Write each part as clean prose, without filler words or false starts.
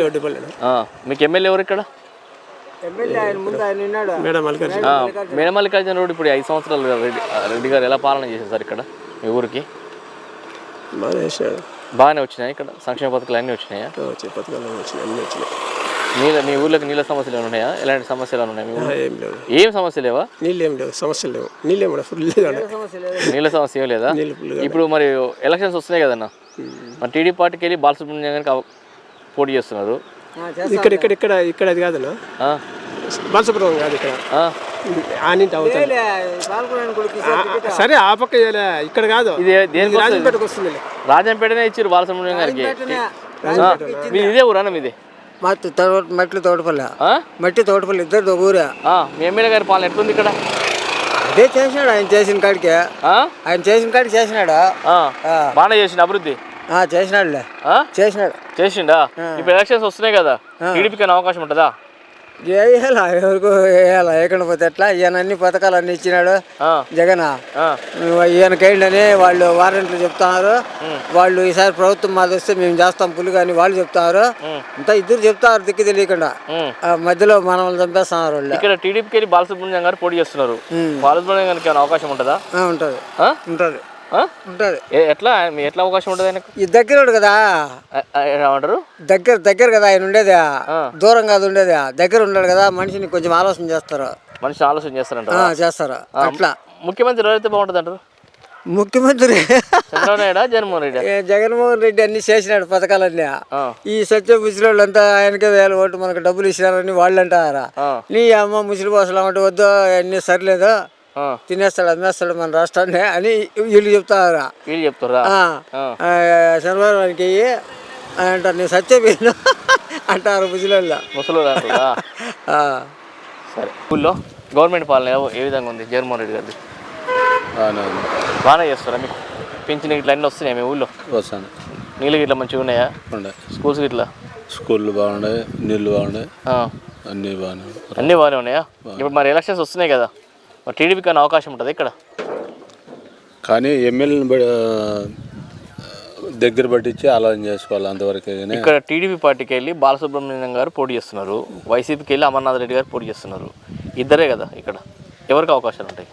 ఇట్లా ఒడ్డుపల్లి. మీకు ఎమ్మెల్యే ఎవరు ఇక్కడ? మేడ మల్లికార్జున రెడ్డి ఇప్పుడు 5 సంవత్సరాలు రెడ్డి గారు ఎలా పాలన చేశారు సార్ ఇక్కడ మీ ఊరికి? బాగానే వచ్చినాయి ఇక్కడ సంక్షేమ పథకాలు అన్నీ వచ్చినాయా? మీ ఊర్లోకి నీళ్ళ సమస్యలు ఏమైనా ఉన్నాయా? ఎలాంటి సమస్యలు ఉన్నాయి? ఏం సమస్య లేవా? నీళ్ళు ఏం లేవు, సమస్యలు లేవు. నీళ్ళ సమస్య ఏం లేదా? ఇప్పుడు మరి ఎలక్షన్స్ వస్తున్నాయి కదన్నా, మరి టీడీపీ పార్టీకి వెళ్ళి బాలసుబ్రహ్మణ్యం గారికి పోటీ చేస్తున్నారు. ఇక్కడ అది కాదన్నా, బాలసుబ్రహ్మణ్యం కాదు ఇక్కడ. సరే ఆ పక్క ఇక్కడ కాదు, ఇది రాజంపేటకు వస్తుంది. రాజంపేటనే ఇచ్చారు బాలసుబ్రహ్మణ్యం గారికి. మీది ఇదే ఊరన్నా? మీది మట్టి తోటపల్లి. మట్టి తోటపల్లి ఇద్దరు ఊరే. మీ ఎమ్మెల్యే గారి పాలన ఎట్లుంది ఇక్కడ? అదే చేసినాడు ఆయన చేసిన కాడికి. ఆయన చేసిన కాడికి చేసినాడు, బాగానే చేసిన అభివృద్ధి చేసినాడులే. చేసిండా? ఇప్పుడు ఎలక్షన్స్ వస్తున్నాయి కదా, టీడీపీకి అవకాశం ఉంటుందా? వేయాలా, ఎవరికి వేయాలా, ఎక్కడ పోతే ఎట్లా? ఈయన అన్ని పథకాలు అన్ని ఇచ్చినాడు జగన్. ఈయనకేంటని వాళ్ళు వారంట్లు చెప్తున్నారు. వాళ్ళు ఈసారి ప్రభుత్వం మాది వస్తే మేము చేస్తాం పులి కానీ వాళ్ళు చెప్తారు. అంతా ఇద్దరు చెప్తారు దిక్కు తెలియకుండా. మధ్యలో మనల్ని చంపేస్తున్నారు వాళ్ళు. ఇక్కడ టీడీపీకి వెళ్ళి బాలసుబ్రహ్మణ్యం గారు పోటీ చేస్తున్నారు. బాలసుబ్రహ్మణ్యం గారికి ఏమైనా అవకాశం ఉంటుందా? ఉంటుంది, ఉంటుంది, ఉంటుంది. ఎట్లా అవకాశం ఉంటుంది ఆయనకు? ఈ దగ్గర కదా, ఏమంటారు, దగ్గర కదా ఆయన ఉండేది, దూరం కాదు ఉండేది, దగ్గర ఉన్నాడు కదా. మనిషిని కొంచెం ఆలోచన చేస్తారు. మనిషిని ఆలోచన చేస్తారు అట్లా. ముఖ్యమంత్రి ఎవరైతే బాగుంటుంది అంటారు? ముఖ్యమంత్రి చంద్రబాబు నాయుడు, జగన్మోహన్ రెడ్డి? జగన్మోహన్ రెడ్డి అన్ని చేసినాడు పథకాలన్నీ. ఈ సత్య ముసలి అంతా ఆయనకే వేల ఓటు మనకు డబ్బులు ఇచ్చినారని వాళ్ళు అంటారా? నీ అమ్మ ముసలి బాసులు అంటే వద్దు, అన్ని సరిలేదు, తినేస్తాడు అమ్మేస్తాడు మన రాష్ట్రాన్ని అని వీళ్ళు చెప్తారా? చంద్రబాబు నాయుడికి అంటారు నేను సత్యపోయినా అంటారు ముసలి. సరే, ఊళ్ళో గవర్నమెంట్ పాలన ఏ విధంగా ఉంది జగన్మోహన్ రెడ్డి గారిది? బాగానే చేస్తారా? మీకు పింఛన్ ఇట్లా అన్నీ వస్తున్నాయా మీ ఊళ్ళో? వస్తాను. నీళ్ళు గిట్లా మంచిగా ఉన్నాయా? స్కూల్స్ గిట్లా? స్కూళ్ళు బాగున్నాయి, నీళ్ళు బాగున్నాయి, అన్నీ బాగానే ఉన్నాయా? ఇప్పుడు మరి ఎలక్షన్స్ వస్తున్నాయి కదా, మరి టీడీపీకి అనే అవకాశం ఉంటుంది ఇక్కడ? కానీ ఎమ్మెల్యేని దగ్గర పట్టించి ఆలోచన చేసుకోవాలి అంతవరకు. ఇక్కడ టీడీపీ పార్టీకి వెళ్ళి బాలసుబ్రహ్మణ్యం గారు పోటీ చేస్తున్నారు, వైసీపీకి వెళ్ళి అమర్నాథ్ రెడ్డి గారు పోటీ చేస్తున్నారు. ఇద్దరే కదా ఇక్కడ, ఎవరికి అవకాశాలు ఉంటాయి?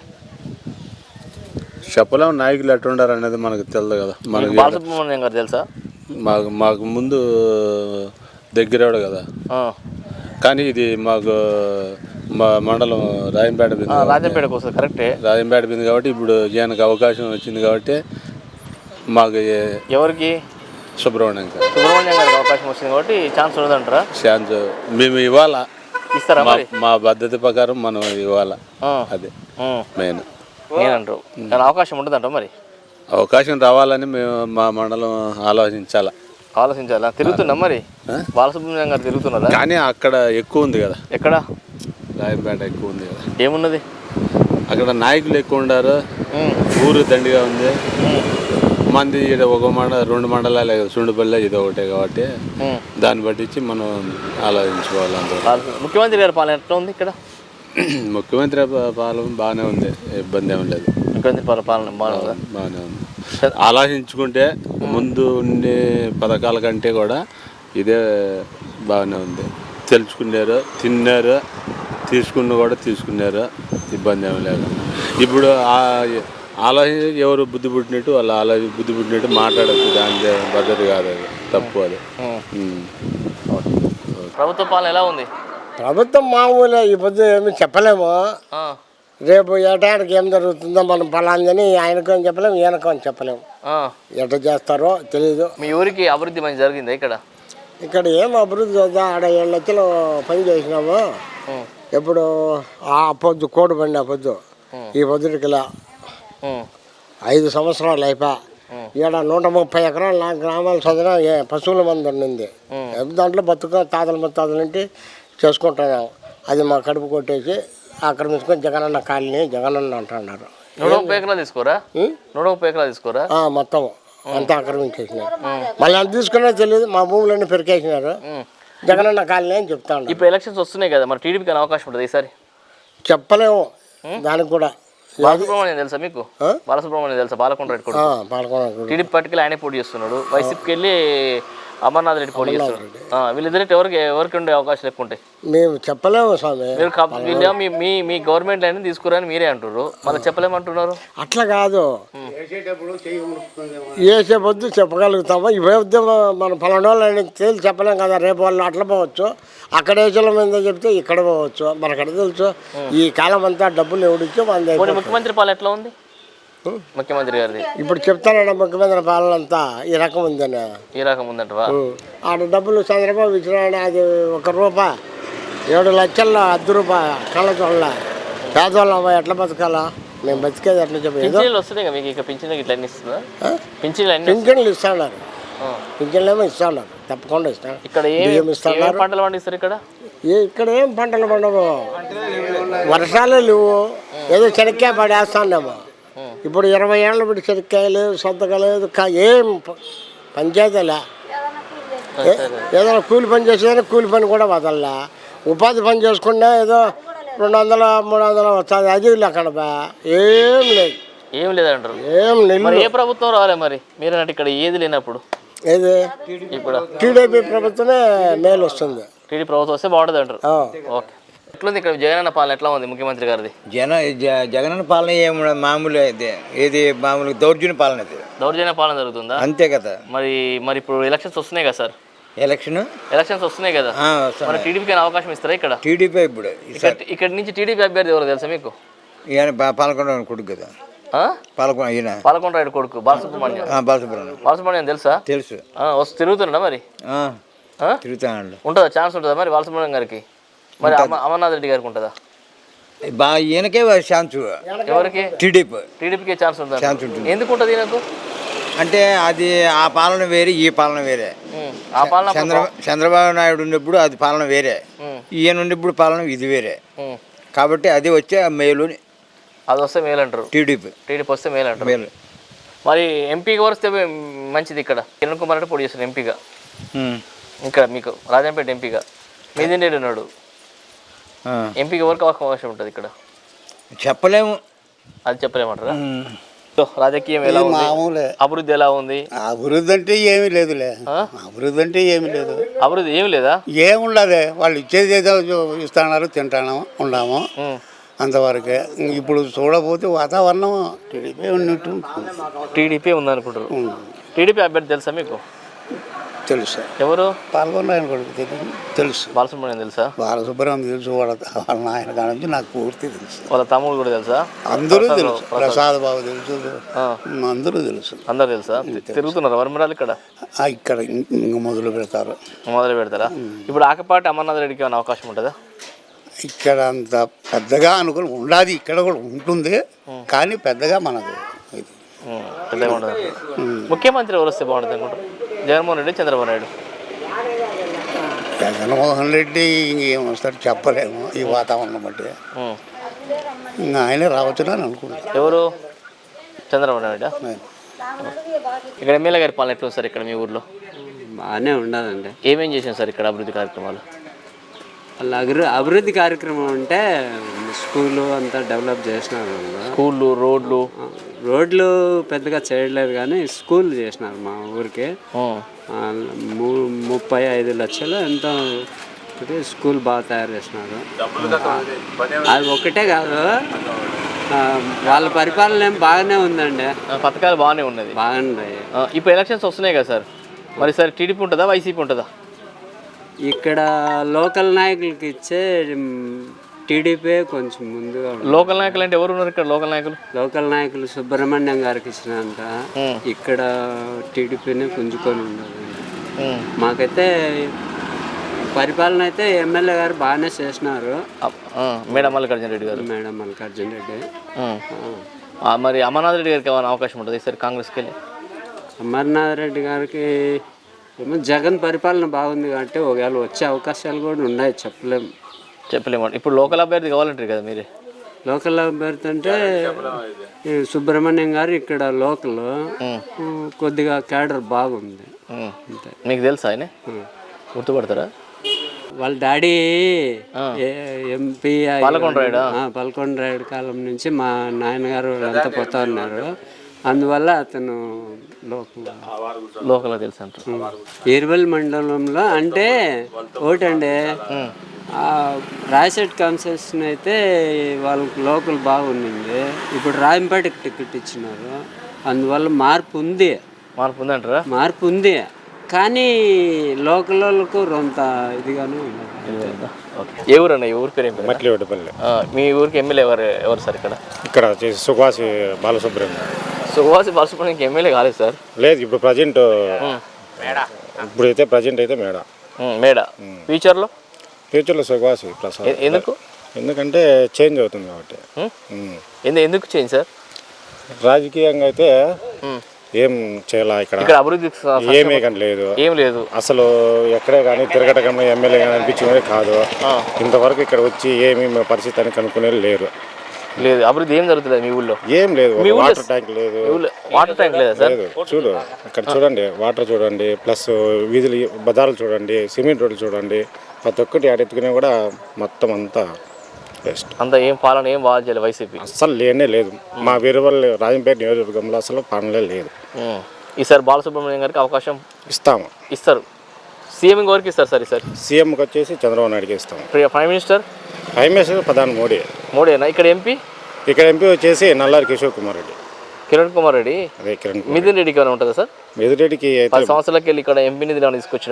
చెప్పలేము, నాయకులు ఎట్లుండారు అనేది మనకు తెలియదు కదా. మనకి బాలసుబ్రహ్మణ్యం గారు తెలుసా? మాకు ముందు దగ్గరేవాడు కదా, కానీ ఇది మాకు మా మండలం రాజంపేట కోసం కరెక్టే, రాజంపేట బింది కాబట్టి ఇప్పుడు ఈయనకు అవకాశం వచ్చింది కాబట్టి మాకు. ఎవరికి? సుబ్రహ్మణ్యం గారికి అవకాశం వచ్చింది కాబట్టి ఛాన్స్ ఉండదంటారా? ఛాన్స్ మేము ఇవ్వాలా, ఇస్తారా? మా పద్ధతి ప్రకారం మనం ఇవ్వాలా, అదే మెయిన్. నేనంటారు అవకాశం ఉంటుందంట. మరి అవకాశం రావాలని మేము మా మండలం ఆలోచించాలా. తిరుగుతున్నా మరి బాలసుబ్రహ్మణ్యం గారు తిరుగుతున్నారా? కానీ అక్కడ ఎక్కువ ఉంది కదా. ఎక్కడ? రాయపేట ఎక్కువ ఉంది కదా. ఏమున్నది అక్కడ? నాయకులు ఎక్కువ ఉండారు, ఊరు దండిగా ఉంది. మంది ఒక రెండు మండలాలే కదా, సుండుపల్లి ఇది ఒకటే కాబట్టి దాన్ని బట్టించి మనం ఆలోచించుకోవాలి. ముఖ్యమంత్రి గారి పాలన ఎట్లా ఉంది ఇక్కడ? ముఖ్యమంత్రి పాలన బాగానే ఉంది, ఇబ్బంది ఏమి లేదు. ముఖ్యమంత్రి పాలన బాగానే ఉంది. ఆలోచించుకుంటే ముందు ఉండే పథకాల కంటే కూడా ఇదే బాగానే ఉంది. తెలుసుకున్నారు, తిన్నారు, తీసుకున్నారు, ఇబ్బంది ఏమి లేదు. ఇప్పుడు ఆలోచన ఎవరు బుద్ధి పుట్టినట్టు వాళ్ళు బుద్ధి పుట్టినట్టు మాట్లాడచ్చు, దాని పద్ధతి కాదు, అది తప్పు. అది ప్రభుత్వ పాలన ఎలా ఉంది? ప్రభుత్వం మామూలే, ఈ పొద్దు ఏమి చెప్పలేము. రేపు ఏటాడికి ఏం జరుగుతుందో మనం పలాందని ఆయనకు అని చెప్పలేము, ఈయనకు అని చెప్పలేము. ఎట్లా చేస్తారో తెలీదు. మీ ఊరికి అభివృద్ధి మంచి జరిగిందా ఇక్కడ? ఇక్కడ ఏం అభివృద్ధి చేద్దాం, ఆడ 7 లక్షలు పని చేసినాము. ఎప్పుడు ఆ పొద్దు కోడి బండి, ఆ పొద్దు ఈ పొద్దుటికిలా 5 సంవత్సరాలు అయిపోయా. ఇక్కడ 130 ఎకరాలు నా గ్రామాలు చదివిన పశువుల మంది ఉండింది. దాంట్లో తాతల ముత్తాతలంటే చేసుకుంటున్నాం. అది మా కడుపు కొట్టేసి ఆక్రమించుకొని జగనన్న కాలనీ జగనన్న అంటున్నారు. 130 ఎకరాలు తీసుకోరా? 130 ఎకరాలు తీసుకోరా? మొత్తం అంతా ఆక్రమించేసినారు. మళ్ళీ అంత తీసుకున్నా తెలియదు, మా భూములన్నీ పెరికేసినారు. జగనన్న కాలనీ అని చెప్తా ఉన్నారు. ఇప్పుడు ఎలక్షన్స్ వస్తున్నాయి కదా, మరి టీడీపీకి అవకాశం ఉంటుంది ఈసారి? చెప్పలేము, దానికి కూడా. బాలసుబ్రహ్మణ్యం తెలుసా మీకు? బాలసుబ్రహ్మణ్యం తెలుసా? పాలకొండ రెడ్డి టీడీపీ పార్టీకి ఆయనే పోటీ చేస్తున్నాడు. వైసీపీకి వెళ్ళి అమర్నాథ్ రెడ్డి పోటీ చేస్తారు. వీళ్ళిద్దరికి ఎవరికి ఉండే అవకాశాలు ఎక్కువ ఉంటాయి? మేము చెప్పలేము స్వామి. వీళ్ళు మీ గవర్నమెంట్ లైన్ తీసుకురని మీరే అంటున్నారు, మళ్ళీ చెప్పలేమంటున్నారు. అట్లా కాదు, వేసే పొద్దు చెప్పగలుగుతామా, ఈ పొద్దు మన పలానోళ్ళని తేలి చెప్పలేం కదా. రేపు వాళ్ళు అట్లా పోవచ్చు, అక్కడ వేసే మీద చెప్తే ఇక్కడ పోవచ్చు, మనకడ తెలుసు. ఈ కాలం అంతా డబ్బులు ఎవడిచ్చో మన ముఖ్యమంత్రి పాలన ఎట్లా ఉంది? ముఖ్యమంత్రి గారిది ఇప్పుడు చెప్తానన్నా, ముఖ్యమంత్రి పాలన అంతా ఈ రకం ఉందని. ఈ రకం ఉందంటవా? ఆడ డబ్బులు చంద్రబాబు ఇచ్చిన అది ₹1 7 లక్షల్లో ₹10 కళ్ళ చూడాల. పేదవాళ్ళం ఎట్లా బతకాలా? మేము బతికేది ఎట్లా చెప్పి పింఛన్లు వస్తున్నాయి మీకు? ఇక పింఛన్లు ఇట్లా అన్ని ఇస్తుందా? పింఛన్లు ఇస్తున్నారు, పింఛన్లు ఏమో ఇస్తున్నారు, తప్పకుండా ఇస్తాను. ఇక్కడ పంటలు పండిస్తారు ఇక్కడ? ఇక్కడ ఏం పంటలు పండవు, వర్షాలే లేవు. ఏదో చెనక్కాయ పడేస్తానేమో. ఇప్పుడు 20 ఏళ్ళ పెట్టి చెనక్కాయలు సొంతకాయలు ఏం పంచాయతీలే. ఏదైనా కూలి పని చేసేదని కూలి పని కూడా వదలలే. ఉపాధి పని చేసుకున్నా ఏదో 200-300 వస్తుంది, అది అక్కడ ఏం లేదు. ఏం లేదంటారు? ఏం లేదు. ఏ ప్రభుత్వం రావాలి మరి? మీరు ఇక్కడ ఏది లేనప్పుడు ఏది ఇప్పుడు టీడీపీ ప్రభుత్వమే మేలు వస్తుంది. టీడీపీ ప్రభుత్వం వస్తే బాగుంటుంది అంటారు. ఓకే. ఎట్లుంది ఇక్కడ జగనన్న పాలన? ఎట్లా ఉంది ముఖ్యమంత్రి గారిది? జగనన్న పాలన ఏమి మామూలు, ఏది మామూలు దౌర్జన్య పాలన. దౌర్జన్య పాలన జరుగుతుందా? అంతే కదా. మరి ఇప్పుడు ఎలక్షన్స్ వస్తున్నాయి కదా సార్? ఎలక్షన్స్ వస్తున్నాయి కదా, మరి టీడీపీకి అవకాశం ఇస్తారా ఇక్కడ? టీడీపీ ఇప్పుడు ఇక్కడ నుంచి టీడీపీ అభ్యర్థి ఎవరు తెలుసా మీకు? ఈయన పాలకొండ కొడుకు కదా, పాలకొండ రాయుడు కొడుకు బాలసుబ్రహ్మణ్యం తెలుసా? తెలుసు. తిరుగుతుండ మరి? తిరుగుతాను. ఉంటుందా ఛాన్స్? ఉంటుందా మరి బాలసుబ్రహ్మణ్యం గారికి? మరి అమర్నాథ్ రెడ్డి గారికి ఉంటుందా? ఈయనకే ఛాన్స్. ఎవరికి? టీడీపీకే ఛాన్స్ ఉంటుందా? ఛాన్స్ ఉంటుంది. ఎందుకు ఉంటుంది ఈయనకు? అంటే అది ఆ పాలన వేరే, ఈ పాలన వేరే. ఆ పాలన చంద్రబాబు నాయుడు ఉన్నప్పుడు అది పాలన వేరే, ఈయన ఉన్నప్పుడు పాలన ఇది వేరే. కాబట్టి అది వచ్చే మేలు, అది వస్తే మేలు అంటారు. టీడీపీ వస్తే మేలు అంటారు. మేలు. మరి ఎంపీగా వస్తే మంచిది. ఇక్కడ కిరణ్ కుమార్ రెడ్డి పోటీ చేస్తారు ఎంపీగా. ఇక్కడ మీకు రాజంపేట ఎంపీగా మిథున్ రెడ్డి ఉన్నాడు. ఎంపీకి ఎవరికి అవకాశం ఉంటుంది ఇక్కడ? చెప్పలేము. అది చెప్పలేమంటారా? రాజకీయం ఎలా ఉంది? అభివృద్ధి ఎలా ఉంది? అభివృద్ధి అంటే ఏమీ లేదులే. అభివృద్ధి అంటే ఏమీ లేదు. అభివృద్ధి ఏమి లేదా? ఏముండదే, వాళ్ళు ఇచ్చేది ఏదో ఇస్తున్నారు, తింటాము, ఉన్నాము, అంతవరకే. ఇప్పుడు చూడబోతే వాతావరణం టీడీపీ ఉన్నట్టు. టీడీపీ ఉందనుకుంటారు. టీడీపీ అభ్యర్థి తెలుసా మీకు? తెలుసు. ఎవరు? పాల్గొన్న ఆయన కొడుకు తెలుసు. బాలసుబ్రహ్మణ్యం తెలుసా? బాలసుబ్రహ్మణ్యం తెలుసు. వాళ్ళ నాయన కాడ నుంచి నాకు పూర్తి తెలుసు. వాళ్ళ తమ్ముడు కూడా తెలుసా? అందరూ తెలుసు. ప్రసాద్ బాబు తెలుసు, అందరూ తెలుసు. అందరూ తెలుసా? తిరుగుతున్నారు వరమరాలు ఇక్కడ? ఇక్కడ మొదలు పెడతారా? ఇప్పుడు ఆకపాటి అమర్నాథ్ రెడ్డికి ఏమైనా అవకాశం ఉంటుందా? ఇక్కడ అంత పెద్దగా అనుకుని ఉండాలి, ఇక్కడ కూడా ఉంటుంది, కానీ పెద్దగా మనకు పెద్దగా ఉండదు. ముఖ్యమంత్రి ఎవరు వస్తే బాగుంటుంది అనుకుంటారు? జగన్మోహన్ రెడ్డి, చంద్రబాబు నాయుడు? జగన్మోహన్ రెడ్డి ఇంకేం వస్తాడు చెప్పలేము, ఈ వాతావరణం బట్టి. ఇంకా ఆయనే రావచ్చునని అనుకుంటున్నాను. ఎవరు? చంద్రబాబు నాయుడు. ఇక్కడ ఎమ్మెల్యే గారి పాలన ఎట్లా సార్ ఇక్కడ మీ ఊర్లో? బాగానే ఉండదండి. ఏమేం చేసాం సార్ ఇక్కడ అభివృద్ధి కార్యక్రమాలు? వాళ్ళ అభివృద్ధి కార్యక్రమం అంటే స్కూలు అంతా డెవలప్ చేసినారు. స్కూళ్ళు, రోడ్లు పెద్దగా చేయలేదు, కానీ స్కూల్ చేసినారు మా ఊరికి. 35 లక్షలు ఎంతో స్కూల్ బాగా తయారు చేసినారు. అది ఒకటే కాదు, వాళ్ళ పరిపాలన ఏం బాగానే ఉందండి. పథకాలు బాగానే ఉన్నది. బాగున్నాయి. ఇప్పుడు ఎలక్షన్స్ వస్తున్నాయి కదా సార్, మరి సార్ టీడీపీ ఉంటుందా, వైసీపీ ఉంటుందా? ఇక్కడ లోకల్ నాయకులకి ఇచ్చే టీడీపీ కొంచెం ముందుగా. లోకల్ నాయకులు అంటే ఎవరు ఉన్నారు ఇక్కడ? లోకల్ నాయకులు సుబ్రహ్మణ్యం గారికి ఇచ్చినంత ఇక్కడ టీడీపీనే పుంజుకొని ఉండదు. మాకైతే పరిపాలన అయితే ఎమ్మెల్యే గారు బాగానే చేసినారు. మేడం మల్లికార్జున రెడ్డి గారు. మరి అమర్నాథ్ రెడ్డి గారికి ఏమైనా అవకాశం ఉంటుంది సార్ కాంగ్రెస్కి వెళ్ళి? అమర్నాథ్ రెడ్డి గారికి ఏమో జగన్ పరిపాలన బాగుంది కాబట్టి ఒకవేళ వచ్చే అవకాశాలు కూడా ఉన్నాయి, చెప్పలేము. ఇప్పుడు లోకల్ అభ్యర్థి కావాలంటారు కదా మీరే? లోకల్ అభ్యర్థి అంటే సుబ్రహ్మణ్యం గారు ఇక్కడ లోకల్, కొద్దిగా క్యాడర్ బాగుంది. అంతే. మీకు తెలుసా ఆయన? గుర్తుపడతారా? వాళ్ళ డాడీ ఎంపీ పాలకొండ రాయుడు కాలం నుంచి మా నాయనగారు అంతా పోతా ఉన్నారు. అందువల్ల అతను లోకల్ తెలుసు అంటారు. ఇర్వల్ మండలంలో అంటే ఒకటండి రాయసెట్ కన్సెషన్ అయితే వాళ్ళకి లోకల్ బాగుండింది. ఇప్పుడు రాయంపేటకి టికెట్ ఇచ్చినారు, అందువల్ల మార్పు ఉంది. మార్పు ఉందంటారా? మార్పు ఉంది, కానీ లోకల్ వాళ్ళకు రొంత ఇదిగానే ఉంది. ఏ ఊరు అన్న? ఈ ఊరి పేరు ఏం పేరు? మట్లివడ్డపల్లి. మీ ఊరికి ఎమ్మెల్యే ఎవరు సార్ ఇక్కడ? ఇక్కడ వచ్చేసి సుఖవాసి బాలసుబ్రహ్మణ్యం. సుఖవాసి బాలసుబ్రహ్మణ్యం ఎమ్మెల్యే కాలేదు సార్. లేదు, ఇప్పుడు ప్రజెంట్ ఇప్పుడైతే ప్రజెంట్ అయితే మేడ. ఫ్యూచర్లో సుఖవాసి ప్రసాద్. ఎందుకంటే చేంజ్ అవుతుంది కాబట్టి. ఎందుకు చేంజ్ సార్? రాజకీయంగా అయితే ఏం చేయాల ఇక్కడ అభివృద్ధి ఏమీ కానీ లేదు, ఏం లేదు అసలు. ఎక్కడే కానీ తిరగటం ఎమ్మెల్యే కానీ అనిపించినది కాదు. ఇంతవరకు ఇక్కడ వచ్చి ఏమి పరిస్థితి అని కనుక్కునేది లేరు. అభివృద్ధి ఏం జరుగుతుంది మీ ఊళ్ళో? ఏం లేదు. వాటర్ ట్యాంక్ లేదు. వాటర్ ట్యాంక్ లేదా సార్? చూడు ఇక్కడ చూడండి, వాటర్ చూడండి, ప్లస్ వీధులు బజార్లు చూడండి, సిమెంట్ రోడ్లు చూడండి, ప్రతి ఒక్కటి ఆడెత్తుకునే కూడా మొత్తం అంతా బెస్ట్. అంతా ఏం పాలన ఏం బాగా చేయాలి వైసీపీ? అస్సలు లేనే లేదు. మా వీరవల్లి రాజంపేట నియోజకవర్గంలో అసలు పాలనే లేదు. ఈసారి బాలసుబ్రహ్మణ్యం గారికి అవకాశం ఇస్తారు. సీఎం ఎవరికి ఇస్తారు సార్ ఈసారి? సీఎంకి వచ్చేసి చంద్రబాబు నాయుడుకి ఇస్తాం. ప్రైమ్ మినిస్టర్ ప్రధాని మోడీనా? ఇక్కడ ఎంపీ వచ్చేసి నల్లారి కిషోర్ కుమార్ రెడ్డి. కిరణ్ కుమార్ రెడ్డి. అదే కిరణ్ కుమార్. మిథున్ రెడ్డికి ఏమైనా ఉంటుందా సార్? మిథున్ రెడ్డికి 10 సంవత్సరాలకి వెళ్ళి ఇక్కడ ఎంపీ నిధులు ఏమైనా తీసుకొచ్చిన?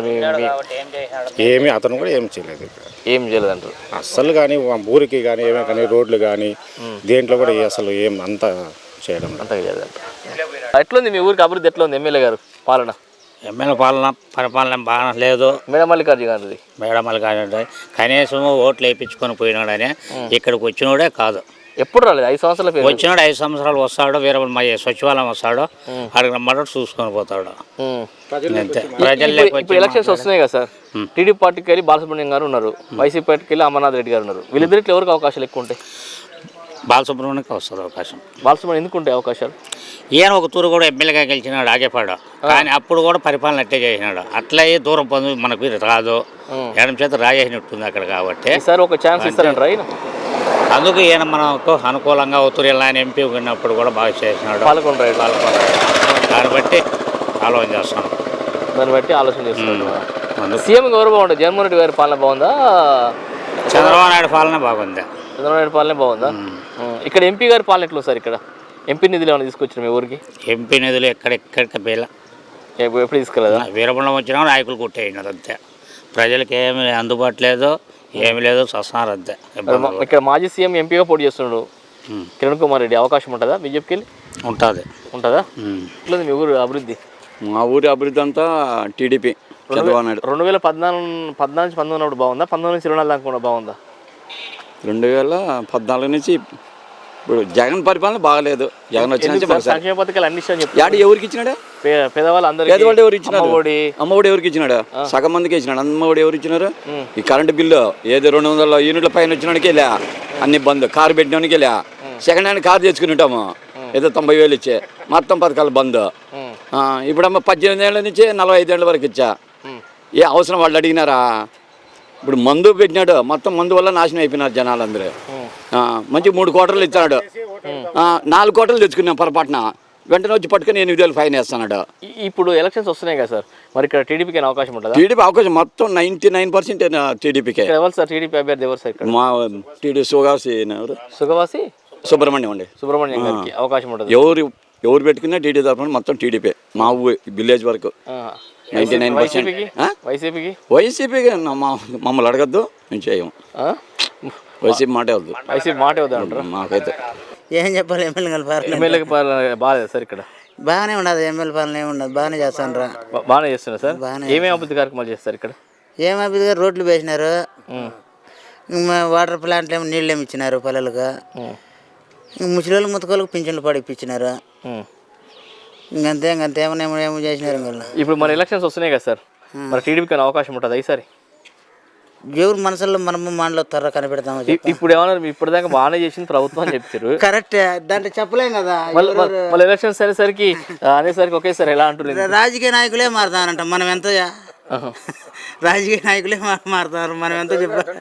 ఏమి అతను కూడా ఏం చేయలేదు ఇక్కడ. ఏం చేయలేదు అంటారు అస్సలు. కానీ ఊరికి కానీ ఏమే కానీ రోడ్లు కానీ దేంట్లో కూడా అసలు ఏం అంతా చేయడం అంతా చేయలేదంట. ఎట్లుంది మీ ఊరికి అభివృద్ధి? ఎట్లుంది ఎమ్మెల్యే గారు పాలన? ఎమ్మెల్యే పరిపాలన బాగా లేదు. మేడమల్లికార్జున గారిది. మేడమల్లికార్జున కనీసం ఓట్లు వేయించుకొని పోయినాడని ఇక్కడికి వచ్చినోడే కాదు. ఎప్పుడు రాలేదు? 5 సంవత్సరాల వచ్చినాడు. 5 సంవత్సరాలు వస్తాడు, వేరే సచివాలయం వస్తాడు, అక్కడికి రమ్మంటాడు, చూసుకొని పోతాడు అంతే. ఇప్పుడు ఎలక్షన్స్ వస్తున్నాయి కదా సార్, టీడీపీ పార్టీకి వెళ్ళి బాలసుబ్రహ్మణ్యం గారు ఉన్నారు, వైసీపీ పార్టీకి వెళ్ళి అమర్నాథ్ రెడ్డి గారు ఉన్నారు. వీళ్ళిద్దరిలో ఎవరికి అవకాశాలు ఎక్కువ ఉంటాయి? బాలసుబ్రహ్మణ్యంకి వస్తుంది అవకాశం. బాలసుబ్రహ్మణ్యం ఎందుకు ఉంటాయి అవకాశాలు? ఈయన ఒక తూరు కూడా ఎమ్మెల్యేగా గెలిచినాడు ఆగేపాడు, కానీ అప్పుడు కూడా పరిపాలన అట్టే చేసినాడు. అట్లా దూరం పొంది మనకు రాదు, ఎడం చేత రాజేసినట్టుంది అక్కడ. కాబట్టి సార్ ఒక ఛాన్స్ ఇస్తారంటారా ఆయన? అందుకు ఈయన మనకు అనుకూలంగా ఉత్తూరు ఆయన ఎంపీ ఉన్నప్పుడు కూడా బాగా చేసినాడు. పాల్గొన దాన్ని బట్టి ఆలోచన చేస్తున్నాం. సీఎం ఎవరు బాగుంటుంది? జగన్మోహన్ రెడ్డి గారి పాలన బాగుందా, చంద్రబాబు నాయుడు పాలన బాగుంది? చంద్రబాబు నాయుడు పాలన బాగుందా? ఇక్కడ ఎంపీ గారి పాలన ఎట్లా సార్? ఇక్కడ ఎంపీ నిధులు ఏమైనా తీసుకొచ్చిన మీ ఊరికి? ఎంపీ నిధులు ఎక్కడెక్కడికి పేల ఎప్పుడు తీసుకెళ్ళదా? వీరబండం వచ్చినా నాయకులు కొట్టేసినారు అంతే. ప్రజలకు ఏమి అందుబాటు లేదు, ఏమి లేదు, సస్తున్నారు అంతే. ఇక్కడ మాజీ సీఎం ఎంపీగా పోటీ చేస్తున్నాడు కిరణ్ కుమార్ రెడ్డి. అవకాశం ఉంటుందా బీజేపీకి వెళ్ళి? ఉంటుందా? ఎట్లా మీ ఊరు అభివృద్ధి? మా ఊరి అభివృద్ధి అంతా టీడీపీ. 2014-19 ఉన్నప్పుడు బాగుందా? 19-24 దాకా కూడా బాగుందా? 2014 నుంచి ఇప్పుడు జగన్ పరిపాలన బాగలేదు. జగన్ వచ్చిన సంక్షేమ పథకాలు అన్ని ఎవరికి ఇచ్చినాడు? పేదవాళ్ళు అందరూ. పేదవాళ్ళు ఎవరు ఇచ్చినారు? అమ్మఒడి ఎవరికి ఇచ్చినాడు? సగం మందికి ఇచ్చినాడు. అమ్మఒడి ఎవరు ఇచ్చినారు? ఈ కరెంటు బిల్లు ఏదో 200 యూనిట్ల పైన వచ్చినానికి వెళ్ళా, అన్ని బంద్. కారు పెట్టినానికి వెళ్ళా, సెకండ్ హ్యాండ్ కారు తెచ్చుకుని ఉంటాము, ఏదో 90,000 ఇచ్చే, మొత్తం పథకాలు బంద్. ఇప్పుడమ్మ 18 ఏళ్ళ నుంచి 45 ఏళ్ళ వరకు ఇచ్చా. ఏ అవసరం వాళ్ళు అడిగినారా? ఇప్పుడు మందు పెట్టినాడు, మొత్తం మందు వల్ల నాశనం అయిపోయినారు జనాలందరూ. మంచి 3 కోటర్లు ఇచ్చాడు, 4 కోటర్లు తెచ్చుకున్నాం పొరపాటున, వెంటనే వచ్చి పట్టుకుని 8,000 ఫైన్ వేస్తున్నాడు. ఇప్పుడు ఎలక్షన్స్ వస్తున్నాయి కదా సార్, మరి ఇక్కడ టీడీపీకి అవకాశం ఉంటుంది? టీడీపీ అవకాశం మొత్తం 99% టీడీపీకే. ఎవరు సార్ టీడీపీ అభ్యర్థి? ఎవరు సార్ ఇక్కడ? మా టీడీ సుగవాసి సుబ్రహ్మణ్యం అండి. సుబ్రహ్మణ్యం గారికి అవకాశం ఉంటుంది. ఎవరు పెట్టుకున్నా టీడీ తరఫున మొత్తం టీడీపీ. మా విలేజ్ వరకు 99%. వైసీపీకి మమ్మల్ని అడగద్దు, మేము చేయము. వైసీపీ మాటే వద్దు. వైసీపీ మాటే వద్దు అంటారు. మాకైతే ఏం చెప్పాలి? ఎమ్మెల్యే పాలన బాగాలేదు సార్ ఇక్కడ? బాగానే ఉండదు, ఎమ్మెల్యే పాలన ఏమి ఉండదు, బాగానే చేస్తాను. బాగానే చేస్తున్నారు సార్. ఏమేమి అభివృద్ధి కార్యక్రమాలు చేస్తారు ఇక్కడ? ఏం అభివృద్ధి? రోడ్లు వేసినారు, వాటర్ ప్లాంట్లు ఏమో నీళ్ళు ఏమి ఇచ్చినారు పిల్లలకు, ముసలిళ్ళకి ముతకోళ్ళకి పింఛన్లు పడిపించినారు. ఇంకంతే ఏమో చేసినారు. ఇప్పుడు మన ఎలక్షన్స్ వస్తున్నాయి కదా సార్, మరి టీడీపీకి అవకాశం ఉంటుంది ఈసారి? ఎవరు మనసులో మనము మాటలో త్వరగా కనిపెడతాము. ఇప్పుడు ఏమన్నారు? ఇప్పటిదాకా బాగానే చేసింది ప్రభుత్వం అని చెప్తారు. కరెక్ట్, దాంట్లో చెప్పలేం కదా. మళ్ళీ ఎలక్షన్స్ అనేసరికి ఒకేసారి ఎలా అంటున్నారు? రాజకీయ నాయకులే మారుతానంట, మనం ఎంత రాజకీయ నాయకులే మారుతారు, మనం ఎంత చెప్పారు.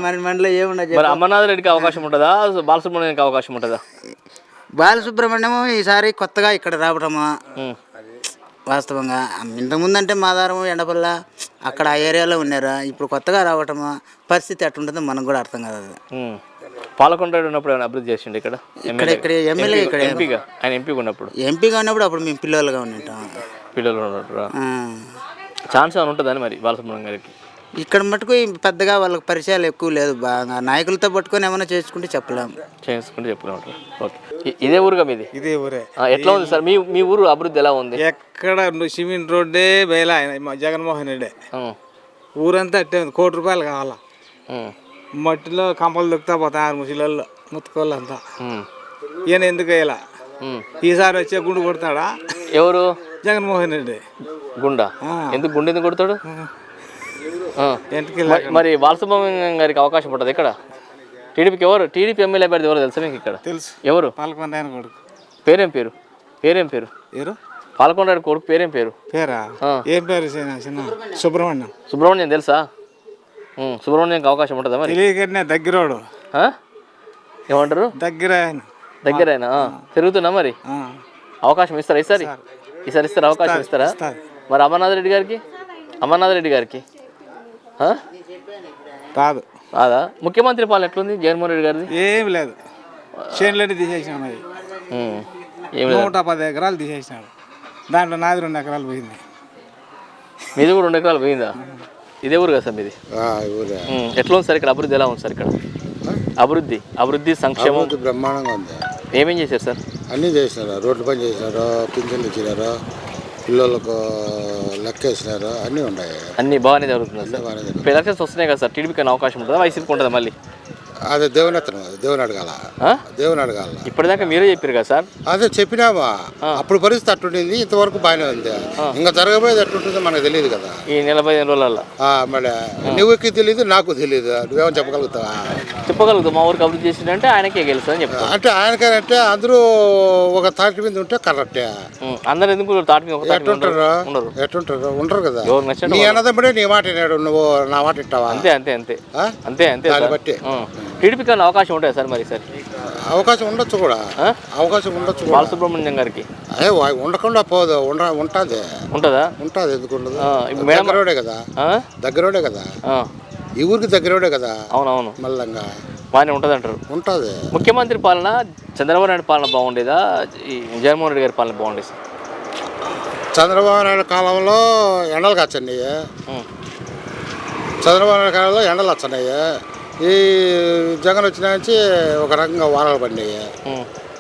మన మనలో ఏముండదు. అమర్నాథ్ రెడ్డికి అవకాశం ఉంటుందా, బాలసుబ్రహ్మణ్యానికి అవకాశం ఉంటుందా? బాలసుబ్రహ్మణ్యం ఈసారి కొత్తగా ఇక్కడ రావడము వాస్తవంగా ఇంతకుముందు అంటే మాదారం ఎండపల్ల అక్కడ ఆ ఏరియాలో ఉన్నారు. ఇప్పుడు కొత్తగా రావటము పరిస్థితి ఎట్టుంటుందో మనకు కూడా అర్థం కాదు. పాలకొండ ఉన్నప్పుడు ఏమైనా అభివృద్ధి చేసిండు ఇక్కడ ఇక్కడ ఎమ్మెల్యే ఇక్కడ ఎంపీగా ఆయన ఎంపీగా ఉన్నప్పుడు అప్పుడు మేము పిల్లలుగా ఉంటాం. పిల్లలు ఉన్నట్టు ఛాన్స్ ఏమైనా ఉంటుందని మరి బాలసుబ్రహ్మణ్యం గారికి ఇక్కడ మటుకు పెద్దగా వాళ్ళకి పరిచయాలు ఎక్కువ లేదు. బాగా నాయకులతో పట్టుకొని ఏమైనా చేసుకుంటే చెప్పలేము. ఓకే. ఇదే ఊరుగా మీది? ఇదే ఊరే. ఎట్లా ఉంది సార్ మీ ఊరు అభివృద్ధి ఎలా ఉంది? ఎక్కడ సిమెంట్ రోడ్డే బయలా జగన్మోహన్ రెడ్డి. ఊరంతా అట్టే ఉంది. ₹1 కావాలా. మట్టిలో కంపలు దొక్కుతా పోతాయి ముసలిళ్ళు ముత్తుకోళ్ళంతా. ఈయన ఎందుకు వేయాల? ఈసారి వచ్చే గుండు కొడతాడా? ఎవరు? జగన్మోహన్ రెడ్డి. గుండా ఎందుకు గుండె ఎందుకు కొడతాడు? మరి బాలసుబ్రహ్మణ్యం గారికి అవకాశం ఉంటుంది ఇక్కడ. టీడీపీకి ఎవరు? టీడీపీ ఎమ్మెల్యే అభ్యర్థి ఎవరు తెలుసా మీకు ఇక్కడ? తెలుసు. ఎవరు? పాలకొండ ఆయన కొడుకు. పేరేం పేరు? ఎవరు? పాలకొండ కొడుకు పేరేం పేరు? ఏం పేరు? సుబ్రహ్మణ్యం. సుబ్రహ్మణ్యం తెలుసా? సుబ్రహ్మణ్యంకి అవకాశం ఉంటుందా మరి? తెలియకనే దగ్గరోడు. ఏమంటారు? దగ్గర ఆయన తిరుగుతున్నా మరి అవకాశం ఇస్తారా? ఈసారి ఇస్తారా? అవకాశం ఇస్తారా? మరి అమర్నాథ్ రెడ్డి గారికి రాదా? ముఖ్యమంత్రి పాలన ఎట్లుంది జగన్మోహన్ రెడ్డి గారిది? ఏం లేదు. చేనులన్నీ తీసేసినాం. అది 110 ఎకరాలు తీసేసినాడు. దాంట్లో నాది 2 ఎకరాలు పోయింది. మీది కూడా 2 ఎకరాలు పోయిందా? ఇదే ఊరు కదా సార్ మీది? ఎట్లా ఉంది సార్ ఇక్కడ అభివృద్ధి? ఎలా ఉంది సార్ ఇక్కడ అభివృద్ధి సంక్షేమం? బ్రహ్మాండంగా ఉంది. ఏమేం చేశారు సార్? అన్నీ చేసినారు. రోడ్లు పని చేసినారు, పింఛన్లు ఇచ్చినారు, పిల్లలకు లెక్క వేసినారు, అన్నీ ఉన్నాయి. అన్నీ బాగానే జరుగుతుంది సార్. ఇప్పుడు ఎలక్షన్స్ వస్తున్నాయి కదా సార్, టీడీపీకి అవకాశం ఉంటుందా వైసీపీకి ఉంటుందా మళ్ళీ? అదే దేవుని అడగాల. ఇప్పటిదాకా మీరే చెప్పారు కదా సార్. అదే చెప్పినామా, అప్పుడు పరిస్థితి అట్టుండింది, ఇంతవరకు బాగానే ఉంది. ఇంకా జరగబోయేది ఎట్టుంటుందో మనకు తెలియదు కదా ఈ 15 రోజులలో. మళ్ళీ నువ్వుకి తెలియదు, నాకు తెలియదు. నువ్వేమో చెప్పగలుగుతావా? మా ఊరికి అభివృద్ధి చేసిందంటే ఆయనకే గెలుస్తా అని చెప్తాను. అంటే ఆయనకంటే అందరూ ఒక తాటి మీద ఉంటే కరెక్టే. అందరు ఎందుకు తాటి మీద ఎట్టుంటారు? ఉండరు కదా. నీ అన్నదమ్ముడే నీ మాట వినాడు, నువ్వు నా మాట వింటావా? అంతే దాన్ని బట్టి టీడీపీకి అవకాశం ఉంటుంది సార్ మరి సార్? అవకాశం ఉండొచ్చు కూడా. బాలసుబ్రహ్మణ్యం గారికి అదే ఉండకుండా పోదు, ఉంటుందా? ఉంటుంది. ఎందుకు ఉండదు? దగ్గరోడే కదా. ఈ ఊరికి దగ్గరోడే కదా. అవునవును. మళ్ళంగా బాగానే ఉంటుంది అంటారు. ఉంటుంది. ముఖ్యమంత్రి పాలన చంద్రబాబు నాయుడు పాలన బాగుండేదా, ఈ జగన్మోహన్ రెడ్డి గారి పాలన బాగుండేది సార్? చంద్రబాబు నాయుడు కాలంలో ఎండలు కాచన్నాయి. చంద్రబాబు నాయుడు కాలంలో ఎండలు వచ్చన్నాయి. ఈ జగన్ వచ్చిన నుంచి ఒక రకంగా వానలు పడినాయి,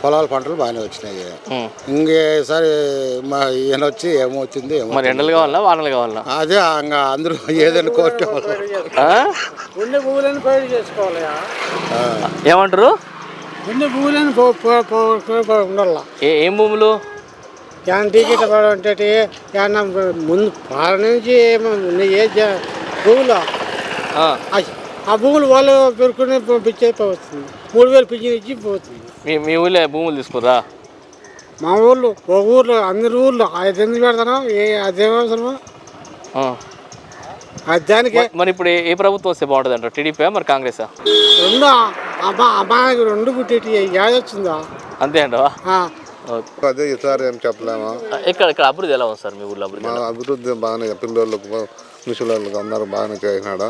పొలాల పంటలు బాగానే వచ్చినాయి. ఇంకేసారి ఈయన వచ్చి ఏమవుతుంది మరి ఎండలు కావాలా వానలు కావాలా? అదే ఇంకా అందరూ ఏదైనా కోరుకోవాలి. ఏమంటారు? ఉండాల. ఏం భూములు? టికెట్ పడంటే ముందు పాలన నుంచి భూములు ఆ భూములు వాళ్ళు పెరుకుని పిచ్చి అయిపోతుంది. 3000 పింఛన్ ఇచ్చి పోతుంది. మీ ఊళ్ళో భూములు తీసుకురా? మా ఊళ్ళో ఒక ఊర్లో అందరి ఊర్లో 5 ఎందుకు పెడతాను? అదేమవసరమా దానికి? మరి ఇప్పుడు ఏ ప్రభుత్వం వస్తే బాగుంటుంది అంటారు? టీడీపీ మరి కాంగ్రెసా? అమ్మాయికి 2 పుట్టేటి యాద వచ్చిందా? అంతే అంటవా? అదే ఈసారి ఏం చెప్పలేము. ఇక్కడ అభివృద్ధి ఎలా ఉంది సార్ మీ ఊళ్ళో? అభివృద్ధి బాగానే, పిల్లలకు ముసలిళ్ళకి అందరూ బాగానే చేసినాడు.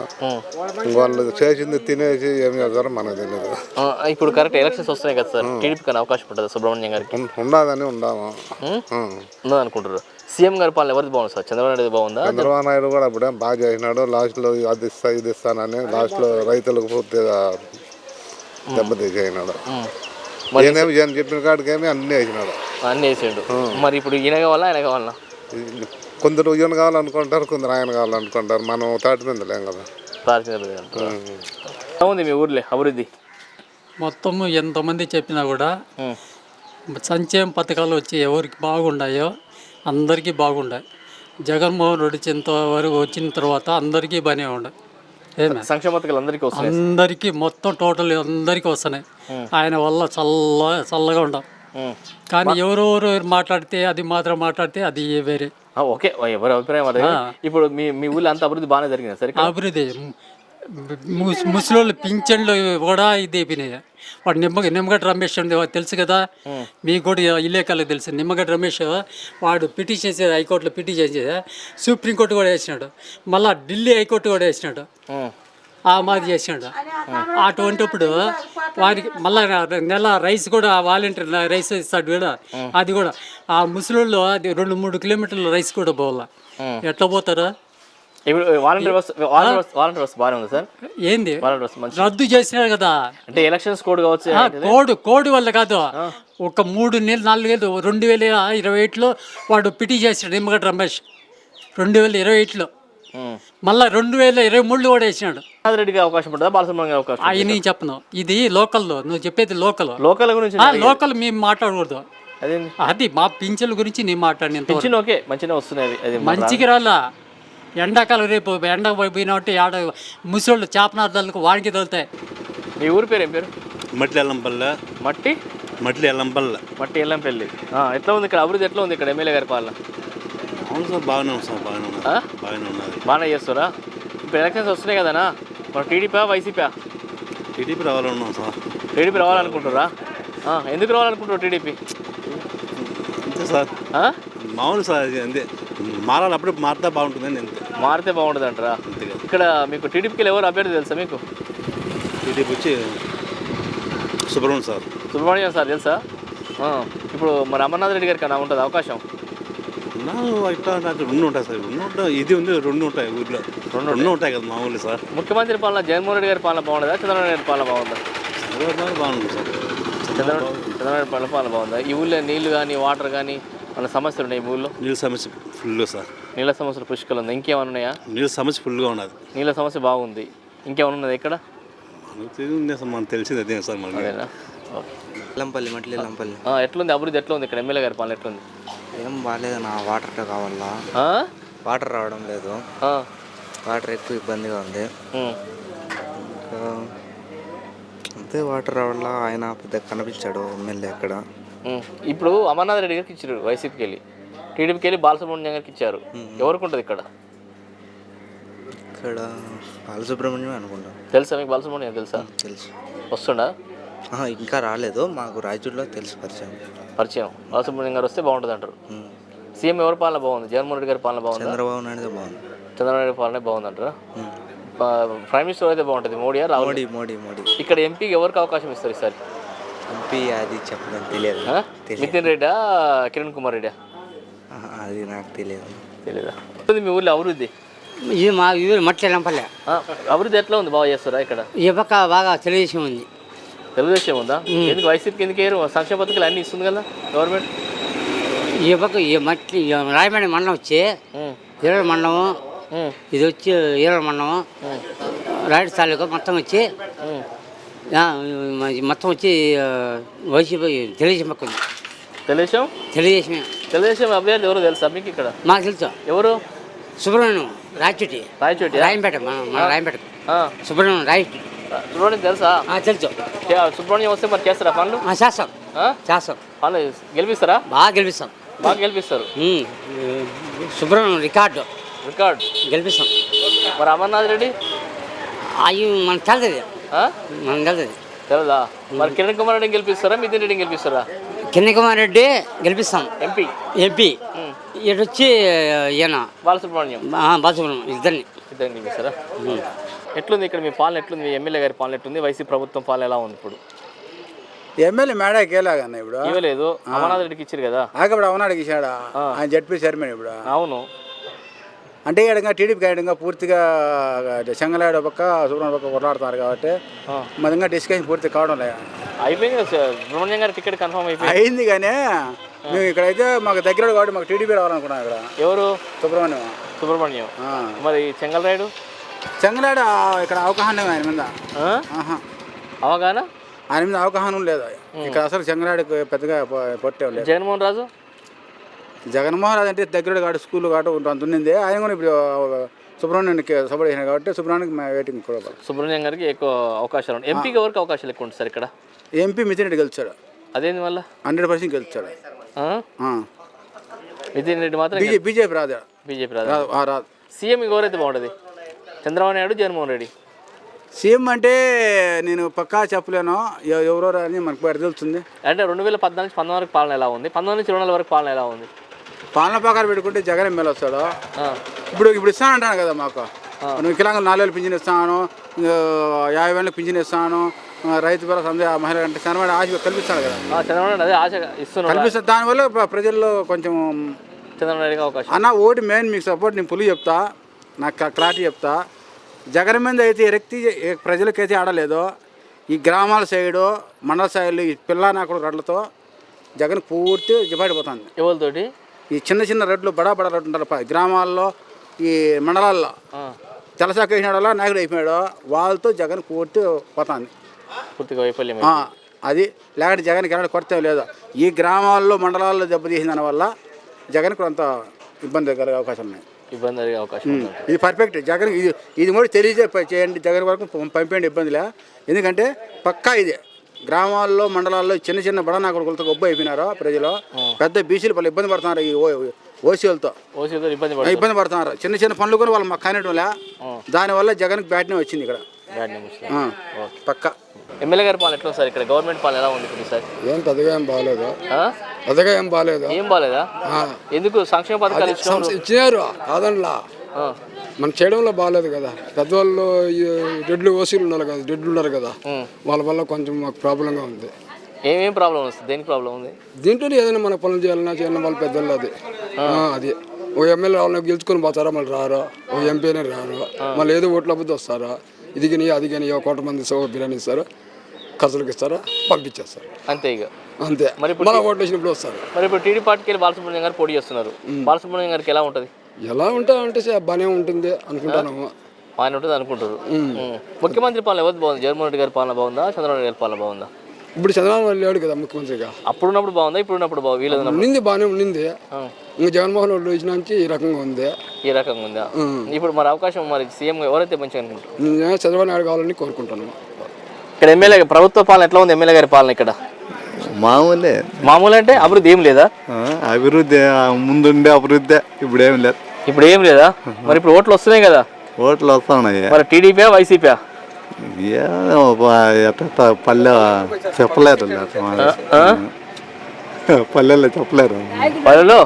వాళ్ళు చేసింది తినేసి ఏం చేస్తారో మనకు తెలియదు. ఇప్పుడు కరెక్ట్ ఎలక్షన్స్ వస్తున్నాయి కదా సార్, టీడీపీకి అవకాశం ఉంటుంది సుబ్రహ్మణ్యం గారికి? ఉండదని ఉండాము అనుకుంటారు. సీఎం గారి పాలన ఎవరిది బాగుంది సార్? చంద్రబాబు నాయుడు బాగుందా? చంద్రబాబు నాయుడు కూడా అప్పుడేం బాగా చేసినాడు. లాస్ట్లో అది ఇస్తా ఇది ఇస్తానని లాస్ట్లో రైతులకు పూర్తిగా దెబ్బతీసినాడు. ఈయన చెప్పిన కాడికి ఏమి అన్నీ వేసినాడు. మరి ఇప్పుడు ఈయన కావాలా ఆయన కావాలా? కొందరు ఈయన కావాలనుకుంటారు, కొందరు ఆయన కావాలనుకుంటారు. మనం తాటి మీద లేం కదా. ఉంది మీ ఊర్లే అభివృద్ధి? మొత్తము ఎంతమంది చెప్పినా కూడా సంక్షేమ పథకాలు వచ్చి ఎవరికి బాగుండాయో అందరికీ బాగుండాయి. జగన్మోహన్ రెడ్డి వచ్చిన తర్వాత అందరికీ బాగానే ఉండే. సంక్షేమ పథకాలు అందరికీ మొత్తం టోటల్ అందరికీ వస్తున్నాయి. ఆయన వల్ల చల్లగా ఉండం. కానీ ఎవరెవరు మాట్లాడితే అది మాత్రం మాట్లాడితే అది వేరే. ఓకే, ఎవరి అభిప్రాయం. ఇప్పుడు మీ ఊళ్ళో అంత అభివృద్ధి బాగానే జరిగింది సార్? అభివృద్ధి ముసలోళ్ళు పింఛన్లు కూడా ఇది అయిపోయినాయి. వాడు నిమ్మగడ్డ రమేష్ తెలుసు కదా, మీకు కూడా ఇల్లేకాలకు తెలుసు. నిమ్మగడ్డ రమేష్ వాడు పిటిషన్ చేసేది, హైకోర్టులో పిటిషన్ చేసేది, సుప్రీంకోర్టు కూడా వేసినాడు, మళ్ళీ ఢిల్లీ హైకోర్టు కూడా వేసినాడు, ఆ మాది చేసినాడు. అటువంటిప్పుడు వారికి మళ్ళీ నెల రైస్ కూడా వాలంటీర్ రైస్ ఇస్తాడు కూడా, అది కూడా ఆ ముసలోళ్ళు అది 2-3 కిలోమీటర్ల రైస్ కూడా పోవాల. ఎట్లా పోతారు? ఇప్పుడు వాలంటీర్ వస్తే బాగానే ఉంది సార్. ఏంది వాలంటీర్ రద్దు చేసినాడు కదా, అంటే ఎలక్షన్స్ కోడ్ కావచ్చు. కోడ్ వల్ల కాదు, ఒక 3 నెలలు 4 నెలలు 2021లో వాడు పిటి చేసినాడు నిమ్మగడ్డ రమేష్ 2021లో. మళ్ళీ 2023లో కూడా వేసినాడు. రెడ్డికి అవకాశం ఉంటుందా, బాలసుబ్రహ్మణ్యం అవకాశం? అవి నేను చెప్పను, ఇది లోకల్లో, నువ్వు చెప్పేది లోకల్ గురించి. లోకల్ మేము మాట్లాడకూడదు. అది మా పింఛన్ల గురించి నేను మాట్లాడిన ఓకే, మంచిగా వస్తున్నాయి. అది మంచిగా రాలా. ఎండాకాలం రేపు ఎండ పోయినట్టు ఆడ ముసలోళ్ళు చేపనార్థాలకు వానికి తగులుతాయి. మీ ఊరి పేరు ఏం పేరు? మట్టి ఎల్లంపల్లె. మట్టి ఎల్లంపల్లి. ఎట్లా ఉంది ఇక్కడ అభివృద్ధి? ఎట్లా ఉంది ఇక్కడ ఎమ్మెల్యే గారి పాలన? అవును సార్, బాగానే ఉంది సార్, బాగానే ఉన్నది. బాగానే చేస్తారా? ఇప్పుడు ఎలక్షన్స్ వస్తున్నాయి కదనా, మన టీడీపీ వైసీపీ? టీడీపీ రావాలన్నాం సార్. టీడీపీ రావాలనుకుంటారా? ఎందుకు రావాలనుకుంటారు టీడీపీ? అంతే సార్, మామూలు సార్, అంతే. మారాలి, అప్పుడు మారితే బాగుంటుందండి. అంతే, మారితే బాగుంటుంది అంటారా? ఇక్కడ మీకు టీడీపీకి ఎవరు అభ్యర్థి తెలుసా మీకు? టీడీపీ వచ్చి సుబ్రహ్మణ్యం సార్ తెలుసా? ఇప్పుడు మరి అమర్నాథ్ రెడ్డి గారికి ఉంటుంది అవకాశం? ఇట్లా నాకు 2 ఉంటాయి సార్, 2 ఉంటాయి. ఇది ఉంది, 2 ఉంటాయి ఊర్లో, 2 ఉంటాయి కదా మామూలు సార్. ముఖ్యమంత్రి పాలన జగన్మోహన్ రెడ్డి గారి పాలన బాగుంటుందా, చంద్రబాబు నాయుడు పాలన బాగుందా? బాగుంది సార్. చంద్రబాబు నాయుడు పాలన బాగుందా? ఈ ఊళ్ళో నీళ్లు కానీ వాటర్ కానీ మన సమస్యలు ఉన్నాయి? ఈ ఊళ్ళో నీళ్ళ సమస్య ఫుల్ సార్. నీళ్ళ సమస్యలు పుష్కలు ఉంది. ఇంకేమైనా ఉన్నాయా? నీళ్ళ సమస్య ఫుల్గా ఉన్నది. నీళ్ళ సమస్య బాగుంది. ఇంకేమైనా ఉన్నది ఇక్కడ? మనకు తెలిసింది అదే సార్. అదేనా? మట్టి ఎల్లంపల్లి. ఎట్లుంది అభివృద్ధి? ఎట్లుంది ఇక్కడ ఎమ్మెల్యే గారి పాలన? ఎట్లుంది? ఏం బాగాలేదన్నా, వాటర్ కావాలా, వాటర్ రావడం లేదు, వాటర్ ఎక్కువ ఇబ్బందిగా ఉంది. అంతే, వాటర్ రావడం ఆయన పెద్ద కనిపించాడు ఎమ్మెల్యే అక్కడ. ఇప్పుడు అమర్నాథ్ రెడ్డి గారికి ఇచ్చారు వైసీపీకి వెళ్ళి, టీడీపీకి వెళ్ళి బాలసుబ్రహ్మణ్యం గారికి ఇచ్చారు. ఎవరికి ఉంటుంది ఇక్కడ? ఇక్కడ బాలసుబ్రహ్మణ్యం అనుకుంటా. తెలుసా మీకు? బాలసుబ్రహ్మణ్యం తెలుసా? తెలుసు. వస్తుండా? ఇంకా రాలేదు, మాకు రాయచూరులో తెలుసు పరిచయం. బాలసుబ్రహ్మణ్యం గారు వస్తే బాగుంటుంది అంటారు. సీఎం ఎవరి పాలన బాగుంది? జగన్మోహన్ రెడ్డి గారి పాలన బాగుంది? చంద్రబాబు నాయుడు బాగుంది. చంద్రబాబు నాయుడు పాలన బాగుంది అంటారా? ప్రైమ్ మినిస్టర్ అయితే బాగుంటుంది, మోడీయా రాహుల్? మోడీ. ఇక్కడ ఎంపీకి ఎవరికి అవకాశం ఇస్తారు ఈసారి? ఎంపీ అది చెప్పడం తెలియదు. నితిన్ రెడ్డా, కిరణ్ కుమార్ రెడ్డా? అది నాకు తెలీదా? మీ ఊళ్ళో అభివృద్ధి? ఇది మా ఊరు మట్టి ఎల్లంపల్లె. అభివృద్ధి ఎట్లా ఉంది? బాగా చేస్తారా ఇక్కడ? ఈ పక్క బాగా తెలుగుదేశం ఉంది. తెలుగుదేశం ఉందా? ఎందుకు వైసీపీకి ఎందుకు వేరు? సంక్షేమ పథకాలు అన్నీ ఇస్తుంది కదా గవర్నమెంట్. ఈ పక్క ఈ మట్టి రాయమండ్రి మండలం వచ్చి ఈరోజు మండలం, ఇది వచ్చి ఈరోజు మండలం, రాయుడు తాలూకా మొత్తం వచ్చి మొత్తం వచ్చి వైసీపీ తెలుగుదేశం పక్క ఉంది. తెలుగుదేశం అభ్యర్థి ఎవరు తెలుసా మీకు ఇక్కడ? మాకు తెలుసు. ఎవరు? సుబ్రహ్మణ్యం రాయచోటి. రాయంపేట, మన రాయంపేట సుబ్రహ్మణ్యం రాయచోటి. సుబ్రహ్మణ్యం తెలుసా? తెలుసు. సుబ్రహ్మణ్యం వస్తే మరి చేస్తారా పనులు? చేస్తాం. పనులు గెలిపిస్తారా? బాగా గెలిపిస్తారు. సుబ్రహ్మణ్యం రికార్డు గెలిపిస్తాం. మరి అమర్నాథ్ రెడ్డి అవి మనకు తెలియదు. తెలదా? మరి కిరణ్ కుమార్ రెడ్డిని గెలిపిస్తారా, మితిన్ రెడ్డిని గెలిపిస్తారా? కిరణ్ కుమార్ రెడ్డి గెలిపిస్తాం. ఎంపీ ఇటు వచ్చి ఈయన బాలసుబ్రహ్మణ్యం ఇద్దరిని గెలిపిస్తారా? ఎట్లుంది ఇక్కడ మీ పాలన? ఎట్లుంది? మీ ఎమ్మెల్యే గారి పాలన ఎట్లుంది? వైసీపీ ప్రభుత్వం పాలన ఎలా ఉంది ఇప్పుడు? ఎమ్మెల్యే మేడాకి వెళ్ళాగన్న ఇప్పుడు ఇవ్వలేదు, అమర్నాథ్ రెడ్డికి ఇచ్చారు కదా. ఇప్పుడు అవనాడికి ఇచ్చాడా? ఆయన జడ్పీ చైర్మన్ ఇప్పుడు. అవును, అంటే ఇక్కడ టీడీపీకి ఆయనగా పూర్తిగా చెంగలాడ పక్క సుబ్రహ్మణ్యం పక్క కొట్లాడుతున్నారు కాబట్టి మదంగా డిస్కషన్ పూర్తి కావడం లేదు. అయిపోయింది. సుబ్రహ్మణ్యం గారి టికెట్ కన్ఫర్మ్ అయింది కానీ మేము ఇక్కడైతే మాకు దగ్గర కాబట్టి మాకు టీడీపీ రావాలనుకున్నాం. ఇక్కడ ఎవరు? సుబ్రహ్మణ్యం. మరి చెంగలరాయుడు ఇక్కడ అవగాహన ఆయన మీద అవగాహన లేదు. ఇక్కడ అసలు చెంగలాడికి పెద్దగా పొట్టే లేదు. జగన్మోహన్ రాజు అంటే దగ్గర కాబట్టి స్కూల్ కాబట్టి అంత ఉన్నింది. ఆయన కూడా ఇప్పుడు సుబ్రహ్మణ్యానికి సపోర్ట్ చేసినారు కాబట్టి సుబ్రహ్మణ్యానికి వెయిటింగ్ కూడా. సుబ్రహ్మణ్యం గారికి ఎక్కువ అవకాశాలు ఉన్నాయి. ఎంపీకి ఎవరికి అవకాశాలు ఎక్కువ ఉంటుంది సార్ ఇక్కడ? ఎంపీ మితిన్ రెడ్డి గెలిచాడు. అదేంది వల్ల? 100% గెలిచాడు. మితిన్ రెడ్డి మాత్రం బీజేపీ రాదు. సీఎం ఎవరైతే బాగుంటుంది? చంద్రబాబు నాయుడు, జగన్మోహన్ రెడ్డి? సీఎం అంటే నేను పక్కా చెప్పలేను, ఎవరో అని మనకు బయట తెలుస్తుంది. అంటే 2014 నుంచి 19 వరకు పాలన ఎలా ఉంది, 19 నుంచి 24 వరకు పాలన ఎలా ఉంది? పాలన ప్రకారం పెట్టుకుంటే జగన్ ఎమ్మెల్యే వస్తాడు. ఇప్పుడు ఇస్తానంటాను కదా మాకు, వికలాంగులు 4,000 పింఛన్ ఇస్తాను, 50,000 పింఛన్ ఇస్తాను, రైతు భరోసా మహిళ అంటే చంద్రబాబు ఆశ కల్పిస్తాడు కదా, కల్పిస్తాడు. దానివల్ల ప్రజల్లో కొంచెం అన్న ఓటు మెయిన్ మీకు సపోర్ట్. నేను పులి చెప్తా, నాకు క్లారిటీ చెప్తా. జగన్ మీద అయితే ఎరక్తి ప్రజలకైతే ఆడలేదు. ఈ గ్రామాల సైడు మండల స్థాయిలో ఈ పిల్లనాకుడు రెడ్లతో జగన్ పూర్తి బయటపోతుంది. ఎవరితోటి? ఈ చిన్న చిన్న రెడ్లు బడా రెడ్లు ఉంటారు గ్రామాల్లో, ఈ మండలాల్లో తెలసాక వేసినాడో నాయకుడు అయిపోయాడు, వాళ్ళతో జగన్ పూర్తి పోతుంది. పూర్తిగా వైఫల్యం అది లేకపోతే జగన్కి ఎలాంటి కొరత లేదు. ఈ గ్రామాల్లో మండలాల్లో దెబ్బతీసిన దానివల్ల జగన్ కొంత ఇబ్బంది కలిగే అవకాశం ఉన్నాయి. ఇది పర్ఫెక్ట్. జగన్ ఇది కూడా చేయండి, జగన్ వరకు పంపేయండి, ఇబ్బందిలే. ఎందుకంటే పక్కా ఇది గ్రామాల్లో మండలాల్లో చిన్న చిన్న బడా నాయకులతో గొప్ప అయిపోయినారు ప్రజలు. పెద్ద బీసీలు వాళ్ళు ఇబ్బంది పడుతున్నారు, ఈ ఓసీలతో ఇబ్బంది పడుతున్నారు. చిన్న చిన్న పనులు కూడా వాళ్ళు మాకు కానివ్వడంలే. దానివల్ల జగన్కి బ్యాట్నే వచ్చింది ఇక్కడ పక్క. ఎమ్మెల్యే గారి పాలన ఎట్లా సార్? ఇక్కడ గవర్నమెంట్ పాలన ఎలా ఉంది సార్? ఏం పెద్దగా ఏం బాగాలేదు, పెద్దగా ఏం బాగాలేదు. ఏం బాగాలేదా? ఎందుకు? సంక్షేమ పథకాలు ఇచ్చినారు కాదనలా, మనం చేయడంలో బాగాలేదు కదా. పెద్దవాళ్ళు రెడ్లు ఓసీలు ఉన్నారు కదా, రెడ్లు ఉన్నారు కదా, వాళ్ళ వల్ల కొంచెం మాకు ప్రాబ్లంగా ఉంది. ఏమేం ప్రాబ్లం వస్తుంది? దేనికి ప్రాబ్లం ఉంది? దీంట్లో ఏదైనా మన పనులు చేయాలన్నా వాళ్ళ పెద్దలు అది ఓ ఎమ్మెల్యే వాళ్ళని గెలుచుకొని పోతారా, మళ్ళీ రారు. ఓ ఎంపీనే రారు, మళ్ళీ ఏదో ఓట్ల బుద్ధి వస్తారా, ఇది కానీ అది కానీ 1 కోటి మంది బిర్యానీ ఇస్తారు, ఖర్చులకు ఇస్తారా, పంపించేస్తారు, అంతే. ఇక అంతే. మరి మన ఓట్లు వేసినప్పుడు వస్తారు. మరి ఇప్పుడు టీడీ పార్టీకి వెళ్ళి బాలసుబ్రహ్మణ్యం గారు పోటీ చేస్తున్నారు. బాలసుబ్రహ్మణ్యం గారికి ఎలా ఉంటుంది? ఎలా ఉంటాయంటే బాగానే ఉంటుంది అనుకుంటాను. బాగానే ఉంటుంది అనుకుంటారు. ముఖ్యమంత్రి పాలన ఎవరు బాగుంది? జగన్మోహన్ రెడ్డి గారి పాలన బాగుందా, చంద్రబాబు గారి పాలన బాగుందా? ఇప్పుడు చంద్రబాబు లేడు కదా ముఖ్యమంత్రిగా. అప్పుడున్నప్పుడు బాగుందా, ఇప్పుడున్నప్పుడు వీళ్ళది ఉండింది, బాగానే ఉండింది. ఇంకా జగన్మోహన్ రెడ్డి వచ్చిన నుంచి ఈ రకంగా ఉంది. ఈ రకంగా ఉందా? ఇప్పుడు మరి అవకాశం మరి సీఎం ఎవరైతే మంచిగా అనుకుంటారు? నేను చంద్రబాబు నాయుడు కావాలని కోరుకుంటాను. ఇక్కడ ఎమ్మెల్యే ప్రభుత్వ పాలన ఎట్లా ఉంది? ఎమ్మెల్యే గారి పాలన ఇక్కడ మామూలే. మామూలు అంటే అభివృద్ధి ఏం లేదా? అభివృద్ధి ముందుండే అభివృద్ధి ఇప్పుడు ఏం లేదు. ఇప్పుడు ఏం లేదా? మరి ఇప్పుడు ఓట్లు వస్తున్నాయి కదా. ఓట్లు వస్తున్నాయి. మరి టీడీపీ వైసీపీ పల్లె చెప్పలేరు, పల్లెల్లో చెప్పలేరు. పల్లెలో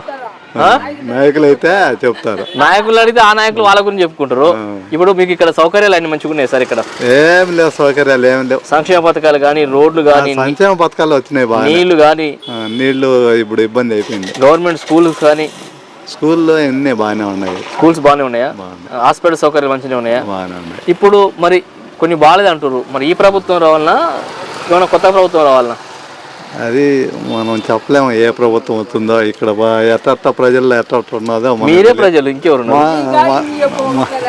నాయకులు అయితే చెప్తారు. నాయకులు అడిగితే ఆ నాయకులు వాళ్ళ గురించి చెప్పుకుంటారు. ఇప్పుడు మీకు ఇక్కడ సౌకర్యాలు అన్ని మంచిగా ఉన్నాయి సార్? ఇక్కడ ఏం లేవు, సౌకర్యాలు ఏం లేవు. సంక్షేమ పథకాలు కానీ, రోడ్లు కానీ, సంక్షేమ పథకాలు వచ్చినాయి బాగా. నీళ్లు కానీ, నీళ్లు ఇప్పుడు ఇబ్బంది అయిపోయింది. గవర్నమెంట్ స్కూల్స్ కానీ, స్కూల్లో అన్నీ బాగానే ఉన్నాయి. స్కూల్స్ బాగానే ఉన్నాయా? హాస్పిటల్ సౌకర్యాలు మంచిగా ఉన్నాయా? బాగానే ఉన్నాయి. ఇప్పుడు మరి కొన్ని బాగాలేదు అంటారు. మరి ఈ ప్రభుత్వం రావాలన్నా ఏమైనా కొత్త ప్రభుత్వం రావాలన్నా? అది మనం చెప్పలేము ఏ ప్రభుత్వం వస్తుందో. ఇక్కడ ఎట్ట ప్రజల్లో ఎట్ట ఉన్నదో మీరే ప్రజలు, ఇంకెవరు?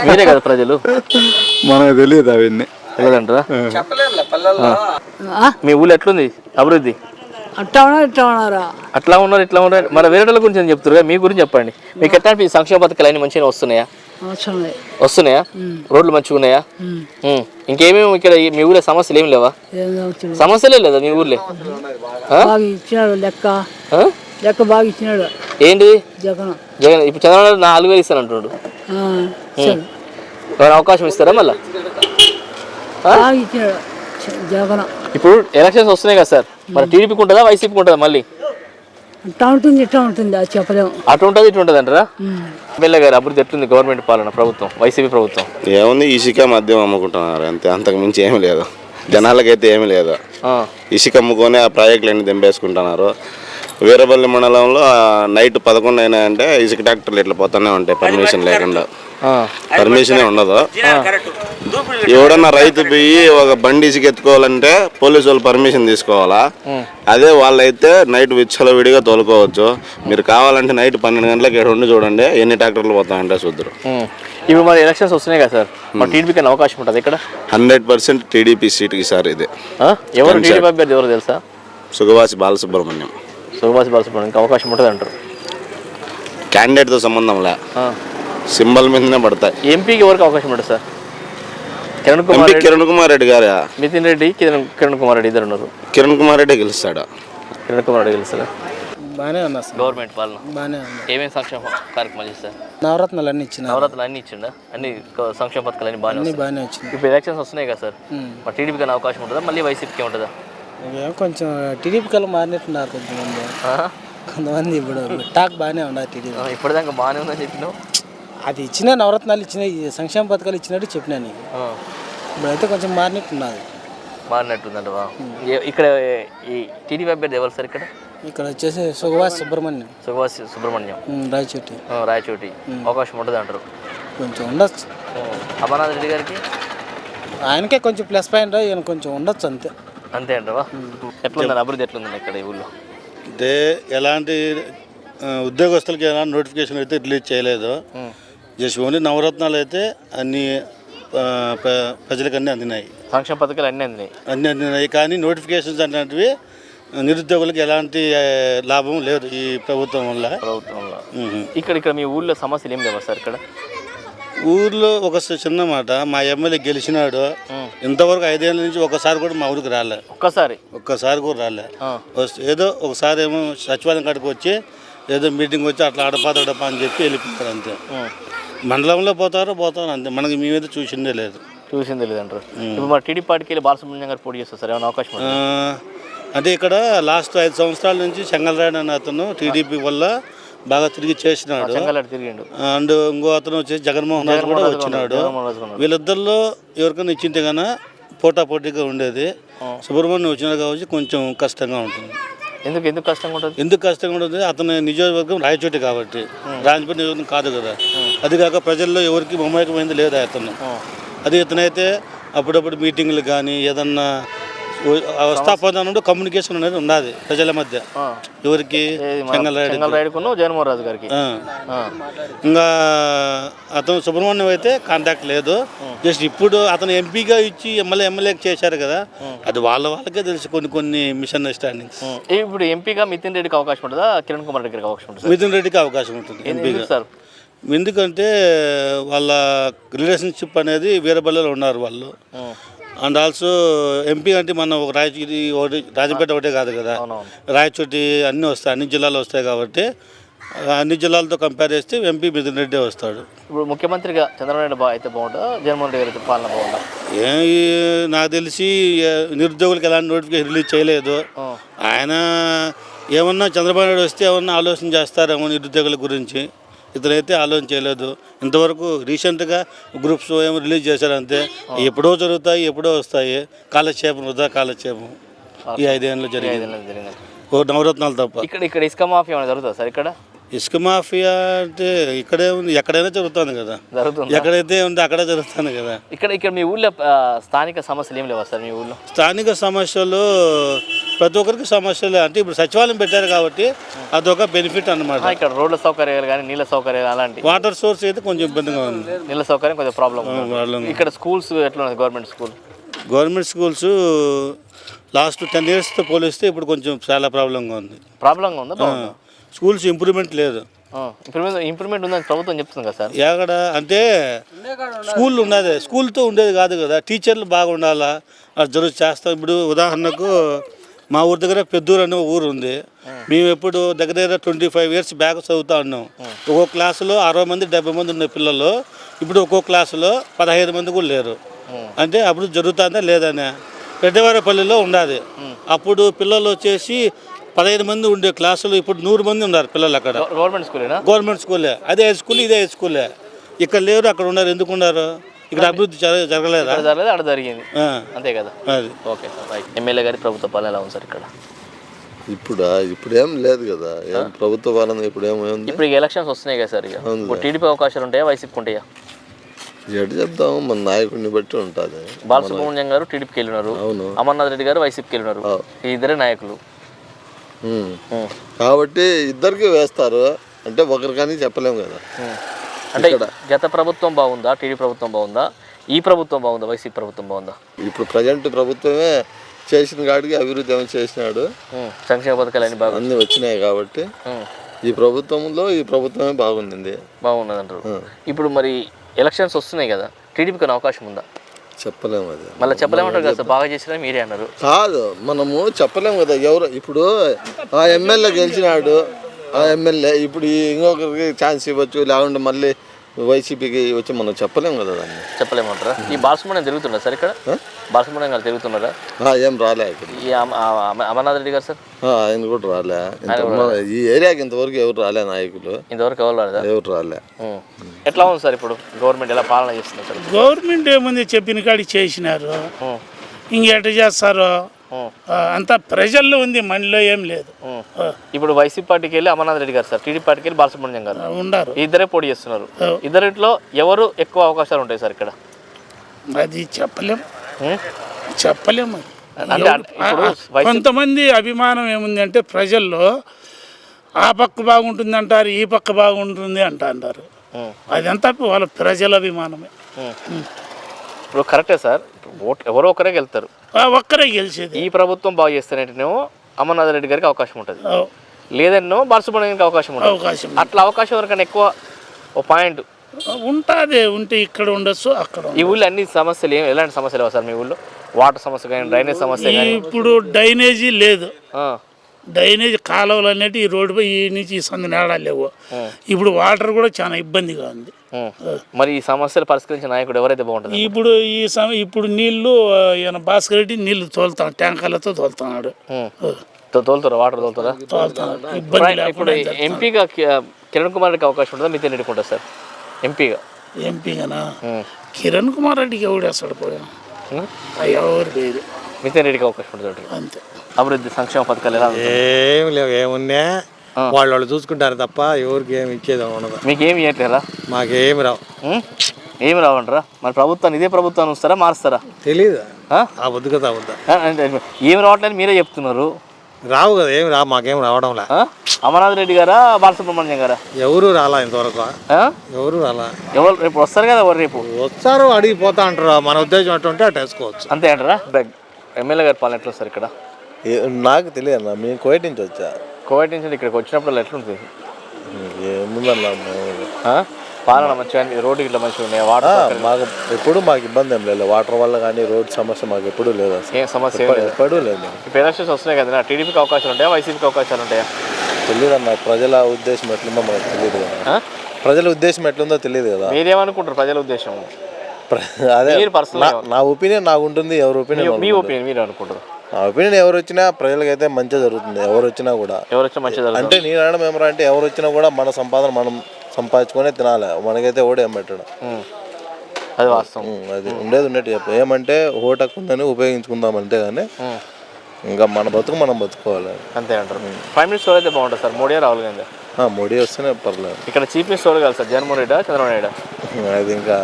మీరే కదా ప్రజలు. మనకు తెలియదు అవన్నీ. తెలియదంటారా? మీ ఊళ్ళో ఎట్లుంది అభివృద్ధి? అట్లా ఉన్నారు, ఇట్లా ఉన్నారా? అట్లా ఉన్నారు, ఇట్లా ఉన్నారు. మరి వేరే వాళ్ళ గురించి చెప్తారు కదా, మీ గురించి చెప్పండి. మీకు ఎట్లా సంక్షేమ పథకాలు అన్ని మంచిగా వస్తున్నాయా? వస్తున్నాయా? రోడ్లు మంచిగా ఉన్నాయా? ఇంకేమేమి ఇక్కడ మీ ఊళ్ళో సమస్యలు ఏమి లేవా? సమస్యలే లేదా మీ ఊర్లో? లెక్క బాగా ఇచ్చినాడు. ఏంటి జగన్? జగన్ ఇప్పుడు చంద్రబాబు 4,000 ఇస్తానంటున్నాడు. అవకాశం ఇస్తారా మళ్ళా? ఇచ్చినాడు జగన్. ఇప్పుడు ఎలక్షన్స్ వస్తున్నాయి కదా సార్, మరి టీడీపీకి ఉంటుందా, వైసీపీకి ఉంటుందా? మళ్ళీ అట్లా ఉంటుంది, ఇట్లా ఉంటుంది, అది చెప్పలేము. అటు ఉంటుంది, ఇటు ఉంటుంది అంటారా? ఎమ్మెల్యే గారు అభివృద్ధి ఎట్లుంది? గవర్నమెంట్ పాలన, ప్రభుత్వం, వైసీపీ ప్రభుత్వం? ఏముంది, ఇసుక మద్యం అమ్ముకుంటున్నారు అంతే, అంతకు మించి ఏమి లేదు. జనాలకైతే ఏమి లేదు. ఇసుక అమ్ముకొని ఆ ప్రాజెక్టులన్నీ దింపేసుకుంటున్నారు. వీరపల్లి మండలంలో నైట్ 11 అయినాయంటే ఇసుక ట్రాక్టర్లు ఇట్లా పోతూనే ఉంటాయి, పర్మిషన్ లేకుండా. పర్మిషనే ఉండదు. ఎవడన్నా రైతు పోయి ఒక బండి ఇసుక ఎత్తుకోవాలంటే పోలీసు వాళ్ళు పర్మిషన్ తీసుకోవాలా. అదే వాళ్ళైతే నైట్ విచ్చలవిడిగా తోలుకోవచ్చు. మీరు కావాలంటే నైట్ 12 గంటలకు ఇక్కడ ఉండి చూడండి ఎన్ని ట్రాక్టర్లు పోతాయంటే చూద్దరు. ఇప్పుడు మరి ఎలక్షన్స్ వస్తున్నాయి కదా సార్, మరి టీడీపీకి అవకాశం ఉంటుంది ఇక్కడ? 100% టీడీపీ సీటుకి సార్ ఇది. ఎవరు టీడీపీ అభ్యర్థి ఎవరు తెలుసా? సుగవాసి బాలసుబ్రహ్మణ్యం. సుగవాసి బాలసుబ్రహ్మణ్యం అవకాశం ఉంటుంది అంటారు? క్యాండిడేట్తో సంబంధం లే, సింబల్ మీదనే పడతాయి. ఎంపీకి ఎవరికి అవకాశం ఉంటుంది సార్? కిరణ్ కుమార్ రెడ్డి గారు, నితిన్ రెడ్డి, కిరణ్ కుమార్ రెడ్డి ఇద్దరు ఉన్నారు. కిరణ్ కుమార్ రెడ్డి గెలుస్తాడా? కిరణ్ కుమార్ రెడ్డి గెలుస్తాడా? బాగానే ఉన్నా సార్. గవర్నమెంట్ పాలన బాగానే ఉంది. ఏమేమి సంక్షేమ కార్యక్రమాలు చేస్తారు? నవరత్నాలు అన్ని ఇచ్చిన. నవరత్నాలు అన్ని ఇచ్చిండా? అన్ని సంక్షేమ పథకాలు అన్ని అన్ని బాగానే బాగానే వచ్చినాయి. ఇప్పుడు ఎలక్షన్స్ వస్తున్నాయి కదా సార్, మరి టీడీపీకి అవకాశం ఉంటుందా, మళ్ళీ వైసీపీకి ఉంటుందా? ఏం కొంచెం టీడీపీ కల్లా మారినట్టున్నారు కొంతమంది ఇప్పుడు టాక్ బాగానే ఉన్నారు టీడీపీ. ఇప్పటిదాకా బాగానే ఉందని చెప్పినావు. అది ఇచ్చిన నవరత్నాలు ఇచ్చిన సంక్షేమ పథకాలు ఇచ్చినట్టు చెప్పినా నీకు. ఇప్పుడైతే కొంచెం మారినట్టున్నది. మారినట్టుందంటవా? ఇక్కడ ఈ టీడీపీ అభ్యర్థి ఎవరు సార్ ఇక్కడ? ఇక్కడ వచ్చేసి సుగవాసి సుబ్రహ్మణ్యం. సుగవాసి సుబ్రహ్మణ్యం రాయచోటి. రాయచోటి అవకాశం ఉంటుంది అంటారు. కొంచెం ఉండొచ్చు. అమర్నాథ్ రెడ్డి గారికి ఆయనకే కొంచెం ప్లస్ పాయింట్, ఈయన కొంచెం ఉండొచ్చు అంతే. అంతే అంటావా? ఎట్లుందని అభివృద్ధి ఎట్లుందని ఇక్కడ ఈ ఊళ్ళో? అంటే ఎలాంటి ఉద్యోగస్తులకి ఎలాంటి నోటిఫికేషన్ అయితే రిలీజ్ చేయలేదు. జస్ట్ ఓన్లీ నవరత్నాలు అయితే అన్ని ప్రజలకు అన్నీ అందినాయి. సంక్షేమ పథకాలు అన్నీ అందినాయి. కానీ నోటిఫికేషన్స్ అనేటివి నిరుద్యోగులకు ఎలాంటి లాభం లేదు ఈ ప్రభుత్వం వల్ల. ఇక్కడ మీ ఊళ్ళో సమస్యలు ఏం లేవా సార్? ఇక్కడ ఊర్లో ఒక చిన్న మాట, మా ఎమ్మెల్యే గెలిచినాడు, ఇంతవరకు 5 ఏళ్ళ నుంచి ఒకసారి కూడా మా ఊరికి రాలే. ఒక్కసారి కూడా రాలే. ఏదో ఒకసారి ఏమో సచివాలయం కాడికి వచ్చి ఏదో మీటింగ్ వచ్చి అట్లా అడపా అని చెప్పి వెళ్ళిపోతారు అంతే. మండలంలో పోతారు అంతే. మనకి మేమైతే చూసిందే లేదు అంటారు. ఇప్పుడు మరి టీడీపీ పార్టీకి వెళ్ళి బాలసుబ్రహ్మణ్యం గారు పోటీ చేస్తారు సార్, ఏమైనా అవకాశం? అంటే ఇక్కడ లాస్ట్ 5 సంవత్సరాల నుంచి చెంగల్రాయుడు అనే అతను టీడీపీ వల్ల బాగా తిరిగి చేసినాడు. అండ్ ఇంకో అతను వచ్చేసి జగన్మోహన్ రెడ్డి కూడా వచ్చినాడు. వీళ్ళిద్దరిలో ఎవరికైనా ఇచ్చింటే కన్నా పోటాపోటీగా ఉండేది. సుబ్రహ్మణ్యం వచ్చినాడు కాబట్టి కొంచెం కష్టంగా ఉంటుంది. ఎందుకు కష్టంగా ఉంటుంది? ఎందుకు కష్టంగా ఉంటుంది? అతని నియోజకవర్గం రాయచోటి కాబట్టి, రాజపేట నియోజకవర్గం కాదు కదా. అది కాక ప్రజల్లో ఎవరికి మమేకమైంది లేదు అతను. అది ఇతనైతే అప్పుడప్పుడు మీటింగ్లు కానీ ఏదన్నా వస్తాపోతున్నప్పుడు కమ్యూనికేషన్ అనేది ఉన్నది ప్రజల మధ్య. ఎవరికి? చెంగల్రాయుడుకును జగన్మోహన్ రాజు గారికి. ఇంకా అతను సుబ్రహ్మణ్యం అయితే కాంటాక్ట్ లేదు. జస్ట్ ఇప్పుడు అతను ఎంపీగా ఇచ్చి ఎమ్మెల్యేకి చేశారు కదా, అది వాళ్ళకే తెలుసు కొన్ని మిస్అండర్స్టాండింగ్స్. ఇప్పుడు ఎంపీగా మితిన్ రెడ్డికి అవకాశం ఉంటుందా, కిరణ్ కుమార్ రెడ్డికి అవకాశం ఉంటుంది? మితిన్ రెడ్డికి అవకాశం ఉంటుంది ఎంపీగా సార్. ఎందుకంటే వాళ్ళ రిలేషన్షిప్ అనేది వీరబల్లిలో ఉన్నారు వాళ్ళు. అండ్ ఆల్సో ఎంపీ అంటే మనం ఒక రాజంపేట ఒకటే కాదు కదా, రాయచోటి అన్నీ వస్తాయి, అన్ని జిల్లాలు వస్తాయి కాబట్టి అన్ని జిల్లాలతో కంపేర్ చేస్తే ఎంపీ మిథున్ రెడ్డి వస్తాడు. ఇప్పుడు ముఖ్యమంత్రిగా చంద్రబాబు నాయుడు అయితే బాగుంటుందా, జగన్మోహన్ రెడ్డి గారి పాలన బాగుంటుందా? నాకు తెలిసి నిరుద్యోగులకు ఎలాంటి నోటిఫికేషన్ రిలీజ్ చేయలేదు. ఆయన ఏమన్నా చంద్రబాబు నాయుడు వస్తే ఏమన్నా ఆలోచన చేస్తారేమో నిరుద్యోగుల గురించి. ఇతనైతే ఆలోచన చేయలేదు. ఇంతవరకు రీసెంట్గా గ్రూప్స్ ఏమో రిలీజ్ చేశారు అంతే. ఎప్పుడో జరుగుతాయి, ఎప్పుడో వస్తాయి. వృధా కాలక్షేపం ఈ 5 ఏళ్ళు జరిగింది. నవరత్నాలు తప్ప. ఇక్కడ ఇసుక మాఫియా జరుగుతుంది సార్? ఇక్కడ ఇసుక మాఫియా అంటే ఇక్కడే ఉంది, ఎక్కడైనా జరుగుతుంది కదా. ఎక్కడైతే ఉంది అక్కడే జరుగుతుంది కదా. ఇక్కడ మీ ఊళ్ళో స్థానిక సమస్యలు ఏం లేవా సార్? మీ ఊళ్ళో స్థానిక సమస్యలు ప్రతి ఒక్కరికి సమస్యలు అంటే ఇప్పుడు సచివాలయం పెట్టారు కాబట్టి అదొక బెనిఫిట్ అన్నమాట. ఇక్కడ రోడ్ల సౌకర్యాలు కానీ నీళ్ళ సౌకర్యాలు అలాంటి. వాటర్ సోర్స్ అయితే కొంచెం ఇబ్బందిగా ఉంది. నీళ్ళ సౌకర్యం కొంచెం ప్రాబ్లం. ఇక్కడ స్కూల్స్ ఎట్లా ఉన్నాయి? గవర్నమెంట్ స్కూల్స్ లాస్ట్ 10 yearsతో పోలిస్తే ఇప్పుడు కొంచెం చాలా ప్రాబ్లంగా ఉంది. ఉందా? స్కూల్స్ ఇంప్రూవ్మెంట్ లేదు. ఇంప్రూవ్మెంట్ ఉందని ప్రభుత్వం చెప్తుంది కదా సార్. ఎక్కడ అంటే స్కూల్ ఉన్నది, స్కూల్తో ఉండేది కాదు కదా. టీచర్లు బాగా ఉండాలా, అది చేస్తాం. ఇప్పుడు ఉదాహరణకు మా ఊరి దగ్గర పెద్దూరు అనే ఊరు ఉంది. మేము ఎప్పుడు దగ్గర 25 years బ్యాక్ చదువుతూ ఉన్నాం. ఒక్కొక్క క్లాసులో 60 మంది 70 మంది ఉన్న పిల్లలు ఇప్పుడు ఒక్కొక్క క్లాసులో 15 మంది కూడా లేరు. అంటే అప్పుడు జరుగుతుందా లేదనే. పెద్దవారపల్లిలో ఉండాలి. అప్పుడు పిల్లలు వచ్చేసి 15 మంది ఉండే క్లాసులు ఇప్పుడు 100 మంది ఉన్నారు పిల్లలు అక్కడ. గవర్నమెంట్ స్కూలే. అదే హై స్కూల్, ఇదే హై స్కూలే. ఇక్కడ లేరు, అక్కడ ఉన్నారు. ఎందుకు ఉన్నారు? ఇక్కడ అభివృద్ధి జరగలేదు, అక్కడ జరిగింది అంతే కదా. అది ఓకే సార్. ఎమ్మెల్యే గారి ప్రభుత్వ పాలన ఎలా ఉంది సార్ ఇక్కడ? ఇప్పుడేం లేదు కదా, ఏం ప్రభుత్వ పాలన ఇప్పుడేమైంది. ఇప్పుడు ఎలక్షన్స్ వస్తున్నాయి కదా సార్. ఇక టీడీపీ అవకాశాలు ఉంటాయా, వైసీపీకి ఉంటాయా? ఎటు చెప్తాము, మన నాయకుడిని బట్టి ఉంటుంది. బాలసుబ్రహ్మణ్యం గారు టీడీపీకి వెళ్ళినారు, అమర్నాథ్ రెడ్డి గారు వైసీపీకి వెళ్ళినారు. ఈ ఇద్దరే నాయకులు కాబట్టి ఇద్దరికి వేస్తారు. అంటే ఒకరికని చెప్పలేము కదా. అంటే గత ప్రభుత్వం బాగుందా, టీడీ ప్రభుత్వం బాగుందా, ఈ ప్రభుత్వం బాగుందా, వైసీపీ ప్రభుత్వం బాగుందా? ఇప్పుడు ప్రజెంట్ ప్రభుత్వమే చేసిన కాడికి అభివృద్ధి ఏమైనా చేసినాడు. సంక్షేమ పథకాలు అన్నీ వచ్చినాయి కాబట్టి ఈ ప్రభుత్వమే బాగుంది అంటారు. ఇప్పుడు మరి ఎలక్షన్స్ వస్తున్నాయి కదా, టీడీపీకి అవకాశం ఉందా? చెప్పలేము అది. మళ్ళీ చెప్పలేమంటారు కదా సార్, బాగా చేసినా మీరే అన్నారు. కాదు, మనము చెప్పలేము కదా. ఎవరు ఇప్పుడు ఆ ఎమ్మెల్యే గెలిచినాడు, ఆ ఎమ్మెల్యే ఇప్పుడు ఇంకొకరికి ఛాన్స్ ఇవ్వచ్చు, లేకుంటే మళ్ళీ వైసీపీకి వచ్చి మనం చెప్పలేము కదా దాన్ని. చెప్పలేమంటారా? ఈ బాలసుబ్రహ్మణ్యం తిరుగుతున్నారు సార్ ఇక్కడ? బాలసుబ్రహ్మణ్యం గారు తిరుగుతున్నారా? ఏం రాలే ఇక్కడ. ఈ అమర్నాథ్ రెడ్డి గారు సార్? ఆయన కూడా రాలే. ఈ ఏరియాకి ఇంతవరకు ఎవరు రాలే నాయకులు, ఇంతవరకు ఎవరు రాలేదా? ఎవరు రాలే. ఎట్లా ఉంది సార్ ఇప్పుడు గవర్నమెంట్ ఎలా పాలన చేస్తున్నారు సార్? గవర్నమెంట్ ఏముంది, చెప్పిన కాడికి చేసినారు, ఇంకెట చేస్తారు అంతా ప్రజల్లో ఉంది, మనలో ఏం లేదు. ఇప్పుడు వైసీపీ పార్టీకి వెళ్ళి అమర్నాథ్ రెడ్డి గారు సార్, టీడీపీ పార్టీకి వెళ్ళి బాలసుబ్రహ్మణ్యం గారు ఉన్నారు. ఇద్దరే పోటీ చేస్తున్నారు. ఇద్దరిట్లో ఎవరు ఎక్కువ అవకాశాలు ఉంటాయి సార్ ఇక్కడ? అది చెప్పలేము. కొంతమంది అభిమానం ఏముంది అంటే ప్రజల్లో ఆ పక్క బాగుంటుంది అంటారు, ఈ పక్క బాగుంటుంది అంటారు. అదంతా వాళ్ళ ప్రజల అభిమానమే. ఇప్పుడు కరెక్టే సార్, ఎవరో ఒకరే గెలుతారు, ఒక్కరే గెలిచేది. ఈ ప్రభుత్వం బాగా చేస్తేనేమో అమర్నాథ్ రెడ్డి గారికి అవకాశం ఉంటుంది, లేదన్నో బాలసుబ్రహ్మణ్యానికి అవకాశం ఉంటుంది. అట్లా అవకాశం ఎవరికైనా ఎక్కువ ఓ పాయింట్ ఉంటుంది, ఉంటే ఇక్కడ ఉండొచ్చు, అక్కడ. ఈ ఊళ్ళో అన్ని సమస్యలు ఎలాంటి సమస్యలు లేవా సార్ మీ ఊళ్ళో? వాటర్ సమస్య కానీ, డ్రైనేజ్ సమస్య కానీ? ఇప్పుడు డ్రైనేజీ లేదు, డ్రైనేజ్ కాలువలు అనేవి ఈ రోడ్డుపై ఈ నుంచి ఈ సందు నేడా లేవు. ఇప్పుడు వాటర్ కూడా చాలా ఇబ్బందిగా ఉంది. మరి ఈ సమస్యలు పరిష్కరించిన నాయకుడు ఎవరైతే బాగుంటుంది? ఇప్పుడు నీళ్లు ఈయన భాస్కర్ రెడ్డి నీళ్లు తోలుతాం, ట్యాంకర్లతో తోలుతున్నాడు. తోలుతారా? వాటర్ తోలుతారా? ఇప్పుడు ఎంపీగా కిరణ్ కుమార్ రెడ్డికి అవకాశం ఉంటుందా, మితిన్ రెడ్డికి ఉంటుంది సార్ ఎంపీగానా? కిరణ్ కుమార్ రెడ్డికి ఎవడు వేస్తాడు, పోయా ఎవరు లేదు. మితిన్ రెడ్డికి అవకాశం ఉంటుంది అంతే. అభివృద్ధి సంక్షేమ పథకాలు ఎలా? ఏం లేవు, ఏమున్నా వాళ్ళు చూసుకుంటారు తప్ప ఎవరికి ఏమి ఇచ్చేది ఉండదు. మీకు ఏమి ఇవ్వట్లేరా? మాకేమి రావు. ఏమి రావంటారా? మరి ప్రభుత్వాన్ని ఇదే ప్రభుత్వాన్ని వస్తారా, మారుస్తారా? తెలీదు. ఆ వద్దు కదా, వద్దా ఏమి రావట్లేదు మీరే చెప్తున్నారు. రావు కదా, ఏమి రావు, మాకేం రావడంలే. అమర్నాథ్ రెడ్డి గారా, బాలసుబ్రహ్మణ్యం గారా? ఎవరు రాలా ఇంతవరకు, ఎవరు రాలా. ఎవరు రేపు వస్తారు కదా, ఎవరు రేపు వస్తారు, అడిగిపోతా అంటారు. మన ఉద్దేశం అటుంటే అటు వేసుకోవచ్చు, అంతే అంటారా? ఎమ్మెల్యే గారి పాలన ఎట్లా వస్తారు ఇక్కడ? నాకు తెలియదు అన్న, మేము కోవిడ్ నుంచి వచ్చా. కోవిడ్ నుంచి ఇక్కడికి వచ్చినప్పుడు ఎట్లుంటుంది? ఏముందన్న పాలన మంచిగా, రోడ్డు ఇట్లా మంచిగా ఉన్నాయి, వాటర్ మాకు ఇబ్బంది ఏం లేదు. వాటర్ వల్ల కానీ రోడ్ సమస్య మాకు ఎప్పుడూ లేదు. ఏం సమస్య ఎప్పుడూ లేదు. ఇప్పుడు ఎలక్షన్స్ వస్తున్నాయి కదా, టీడీపీకి అవకాశాలు ఉంటాయా, వైసీపీకి అవకాశాలు ఉంటాయా? తెలియదు అన్న, ప్రజల ఉద్దేశం ఎట్లుందో మనకు తెలియదు కదా. ప్రజల ఉద్దేశం ఎట్లుందో తెలియదు కదా. మీరేమనుకుంటారు ప్రజల ఉద్దేశం? అదే నా ఒపీనియన్ నాకు ఉంటుంది, ఎవరి ఒపీనియన్ మీ ఒపీనియన్ మీరు అనుకుంటారు? నా ఒపీనియన్ ఎవరు వచ్చినా ప్రజలకైతే మంచిగా జరుగుతుంది. ఎవరు వచ్చినా కూడా అంటే నేను అనడం ఏమరా అంటే, ఎవరు వచ్చినా కూడా మన సంపాదన మనం సంపాదించుకొని తినాలి. మనకైతే ఓడి ఏం పెట్టడం, అది వాస్తవం. అది ఉండేది ఉన్నట్టు చెప్పు. ఏమంటే ఓటకు ఉందని ఉపయోగించుకుందాం అంతే, కానీ ఇంకా మన బతుకు మనం బతుకోవాలి, అంతే అంటారు. ప్రైమ్ మినిస్టర్ అయితే బాగుంటుంది సార్, మోడీ రాహుల్ గాంధీ? మోడీ వస్తేనే పర్లేదు. ఇక్కడ చీఫ్ మినిస్టర్ ఎవరు కాదు సార్, జగన్మోహన్ రెడ్డా, చంద్రబాబు నాయుడు? అది ఇంకా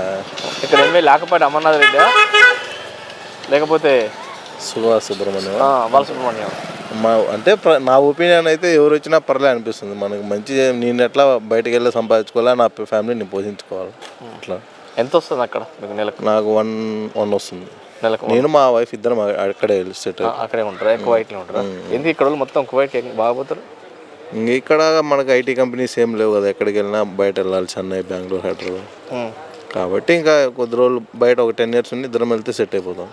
ఇక్కడ ఎమ్మెల్యే లేకపోతే అమర్నాథ్ రెడ్డా, లేకపోతే సుబ్రహ్మణ్యం, బాలసుబ్రహ్మణ్యం? అంటే నా ఒపీనియన్ అయితే ఎవరు వచ్చినా పర్లేదు అనిపిస్తుంది. మనకు మంచి, నేను ఎట్లా బయటకు వెళ్ళి సంపాదించుకోవాలా, నా ఫ్యామిలీని పోషించుకోవాలి. అట్లా. ఎంత వస్తుంది అక్కడ మీకు నెలకు? నాకు 1 వస్తుంది నెలకు. నేను మా వైఫ్ ఇద్దరం అక్కడే వెళ్ళి సెట్. అక్కడే ఉంటారా? కువైట్లో ఉంటారా? ఎందుకు ఇక్కడ మొత్తం కువైట్ బాగా పోతారు? ఇక్కడ మనకు ఐటీ కంపెనీస్ ఏం లేవు కదా, ఎక్కడికి వెళ్ళినా బయట వెళ్ళాలి, చెన్నై, బెంగళూరు, హైదరాబాద్. కాబట్టి ఇంకా కొద్ది రోజులు బయట ఒక 10 years ఉండి ఇద్దరం వెళ్తే సెట్ అయిపోతాం.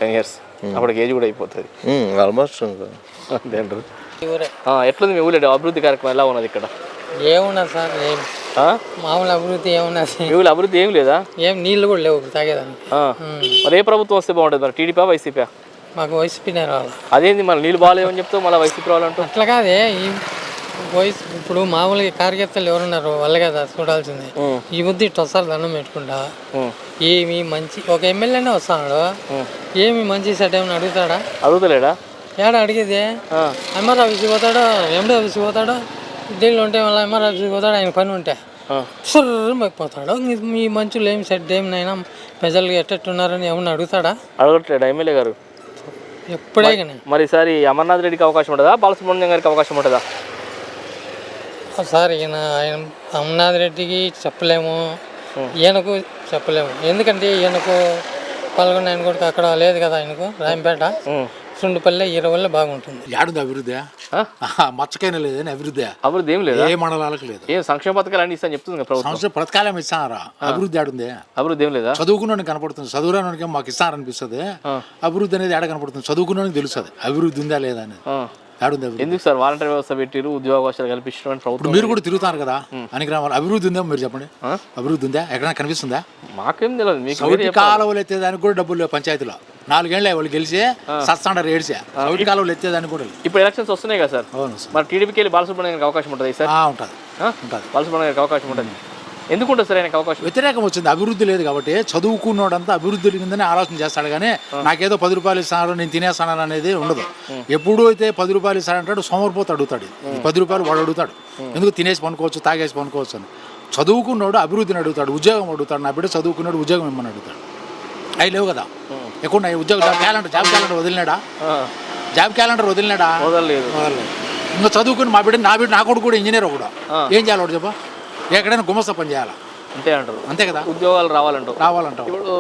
10 years అప్పటికి ఏజ్ కూడా అయిపోతుంది ఆల్మోస్ట్. అంతేంటారు. ఎట్లుంది మీ ఊళ్ళో అభివృద్ధి కార్యక్రమం ఎలా ఉన్నది ఇక్కడ? ఏమున్నది సార్, ఏం మామూలు అభివృద్ధి ఏమున్నది? మీ ఊళ్ళో అభివృద్ధి ఏం లేదా? ఏం నీళ్ళు కూడా లేవు తాగేదానికి. మరి ఏ ప్రభుత్వం వస్తే బాగుంటుంది మరి, టీడీపీ వైసీపీ? మాకు వైసీపీనే రావాలి. అదేంది మళ్ళీ నీళ్ళు బాగాలేవని చెప్తావు, మళ్ళీ వైసీపీ రావాలంటూ? అట్లా కాదే, ఈ వయసు ఇప్పుడు మామూలుగా కార్యకర్తలు ఎవరున్నారు వాళ్ళే కదా చూడాల్సింది. ఈ ముద్దు ఇట్లా వస్తారు దండం పెట్టుకుంటా, ఏమి మంచి ఒక ఎమ్మెల్యేనే వస్తాడు, ఏమి మంచి సెట్ ఏమని అడుగుతాడా? అడుగుతలేడా? ఏడా అడిగేది? ఎంఆర్ ఆఫీస్కి పోతాడు, ఎండి ఆఫీస్కి పోతాడు, ఢిల్లీ ఉంటే మళ్ళీ ఎంఆర్ ఆఫీస్కి పోతాడు, ఆయన పని ఉంటే పోతాడు. మీ మంచులు ఏం సెట్ ఏమైనా ప్రజలు ఎట్టెట్టున్నారని ఏమన్నా అడుగుతాడా? అడగట్లేడా ఎమ్మెల్యే గారు ఎప్పుడే కానీ? మరి ఈసారి అమర్నాథ్ రెడ్డికి అవకాశం ఉంటుందా, బాలసుబ్రహ్మణ్యం గారికి అవకాశం ఉంటుందా? సార్ ఆయన అమర్నాథ్ రెడ్డికి చెప్పలేము, ఈయనకు చెప్పలేము. ఎందుకంటే ఈయనకు పాల్గొన్న ఆయన కూడా అక్కడ లేదు కదా, ఆయనకు రాయంపేట సుండుపల్లె ఈరవల్ల బాగుంటుంది. యాడుంది అభివృద్ధి? మచ్చకైనా లేదని అభివృద్ధి అభివృద్ధి ఏం లేదు, ఏ మండలాలకు లేదు. ఏం సంక్షేమ పథకాలు అన్ని ఇస్తాను చెప్తుంది ప్రభుత్వం. సంవత్సరం పథకాలు ఇస్తారా? అభివృద్ధి ఆడుంది? అభివృద్ధి ఏం లేదా? చదువుకున్నానికి కనపడుతుంది, చదువురానికి మాకు ఇస్తారనిపిస్తుంది. అభివృద్ధి అనేది ఆడ కనపడుతుంది, చదువుకున్నానికి తెలుస్తుంది అభివృద్ధి ఉందా లేదా అనేది. ఎందుకు సార్ వాలంటీర్ వ్యవస్థ పెట్టిరు, ఉద్యోగావకాశాలు కల్పించడం ప్రభుత్వం? మీరు కూడా తిరుగుతారు కదా అన్ని గ్రామాలు, అభివృద్ధి ఉందా మీరు చెప్పండి? అభివృద్ధి ఉందా? ఎక్కడైనా కనిపిస్తుందా? మాకేం తెలియదు. మీకు సౌటి కాలువలు ఎత్తేదానికి కూడా డబ్బులు లేవు పంచాయతీలో. 4 ఏళ్ళే వాళ్ళు గెలిచి సత్సాండర్ ఏడ్చా సౌటి కాలువలు ఎత్తేదానికి కూడా. ఇప్పుడు ఎలక్షన్స్ వస్తున్నాయి కదా సార్, మరి టీడీపీకి వెళ్ళి బాలసుబ్రహ్మణ్యానికి అవకాశం ఉంటుంది సార్? ఉంటుంది. బాలసుబ్రహ్మణ్యానికి అవకాశం ఉంటుంది. ఎందుకుంటుంది సార్ ఆయనకు అవకాశం? వ్యతిరేకం వచ్చింది, అభివృద్ధి లేదు కాబట్టి. చదువుకున్నోడంతా అభివృద్ధి లేదని ఆలోచన చేస్తాడు కానీ నాకేదో 10 రూపాయలు ఇస్తాడు నేను తినేస్తాను అనేది ఉండదు. ఎప్పుడు అయితే 10 రూపాయలు ఇస్తాడంటాడు సోమరిపోతు అడుగుతాడు. 10 రూపాయలు వాడు అడుగుతాడు, ఎందుకు తినేసి పనుకోవచ్చు తాగేసి పనుకోవచ్చు అని. చదువుకున్నాడు అభివృద్ధిని అడుగుతాడు, ఉద్యోగం అడుగుతాడు. నా బిడ్డ చదువుకున్నాడు ఉద్యోగం ఇమ్మని అడుగుతాడు. అవి లేవు కదా ఎక్కువ. ఉద్యోగం జాబ్ క్యాలెండర్ వదిలినాడా? జాబ్ క్యాలెండర్ వదిలినాడా? వదలలేదు. ఇంకా చదువుకుని నా బిడ్డ నా కొడుకు కూడా ఇంజనీర్ కూడా ఏం చేయాలి వాడు చెప్ప? ఎక్కడైనా గుమస్తా పని చేయాలా అంతే అంటారు. అంతే కదా, ఉద్యోగాలు రావాలంటావు. ఇప్పుడు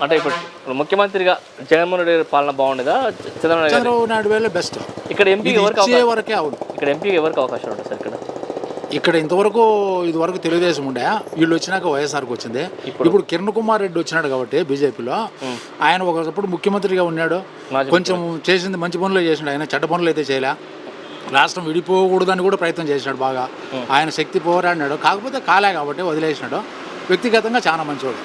అంటే ఇప్పుడు ముఖ్యమంత్రిగా జగన్మోహన్ రెడ్డి పాలన బాగుండేదా, చంద్రబాబు నాయుడు వేళ బెస్ట్? ఇక్కడ ఎంపీకి వరకే అవును. ఇక్కడ ఎంపీకి ఎవరికి అవకాశం ఉంటుంది సార్? ఇక్కడ ఇదివరకు తెలుగుదేశం ఉండే, వీళ్ళు వచ్చినాక వైఎస్ఆర్కి వచ్చింది. ఇప్పుడు కిరణ్ కుమార్ రెడ్డి వచ్చినాడు కాబట్టి బీజేపీలో. ఆయన ఒకప్పుడు ముఖ్యమంత్రిగా ఉన్నాడు, కొంచెం చేసింది మంచి పనులు చేసినాడు. ఆయన చెడ్డ పనులు అయితే చేయలే. రాష్ట్రం విడిపోకూడదని కూడా ప్రయత్నం చేసినాడు బాగా. ఆయన శక్తి పోరాడినాడు, కాకపోతే కాలే కాబట్టి వదిలేసినాడు. వ్యక్తిగతంగా చాలా మంచివాడు.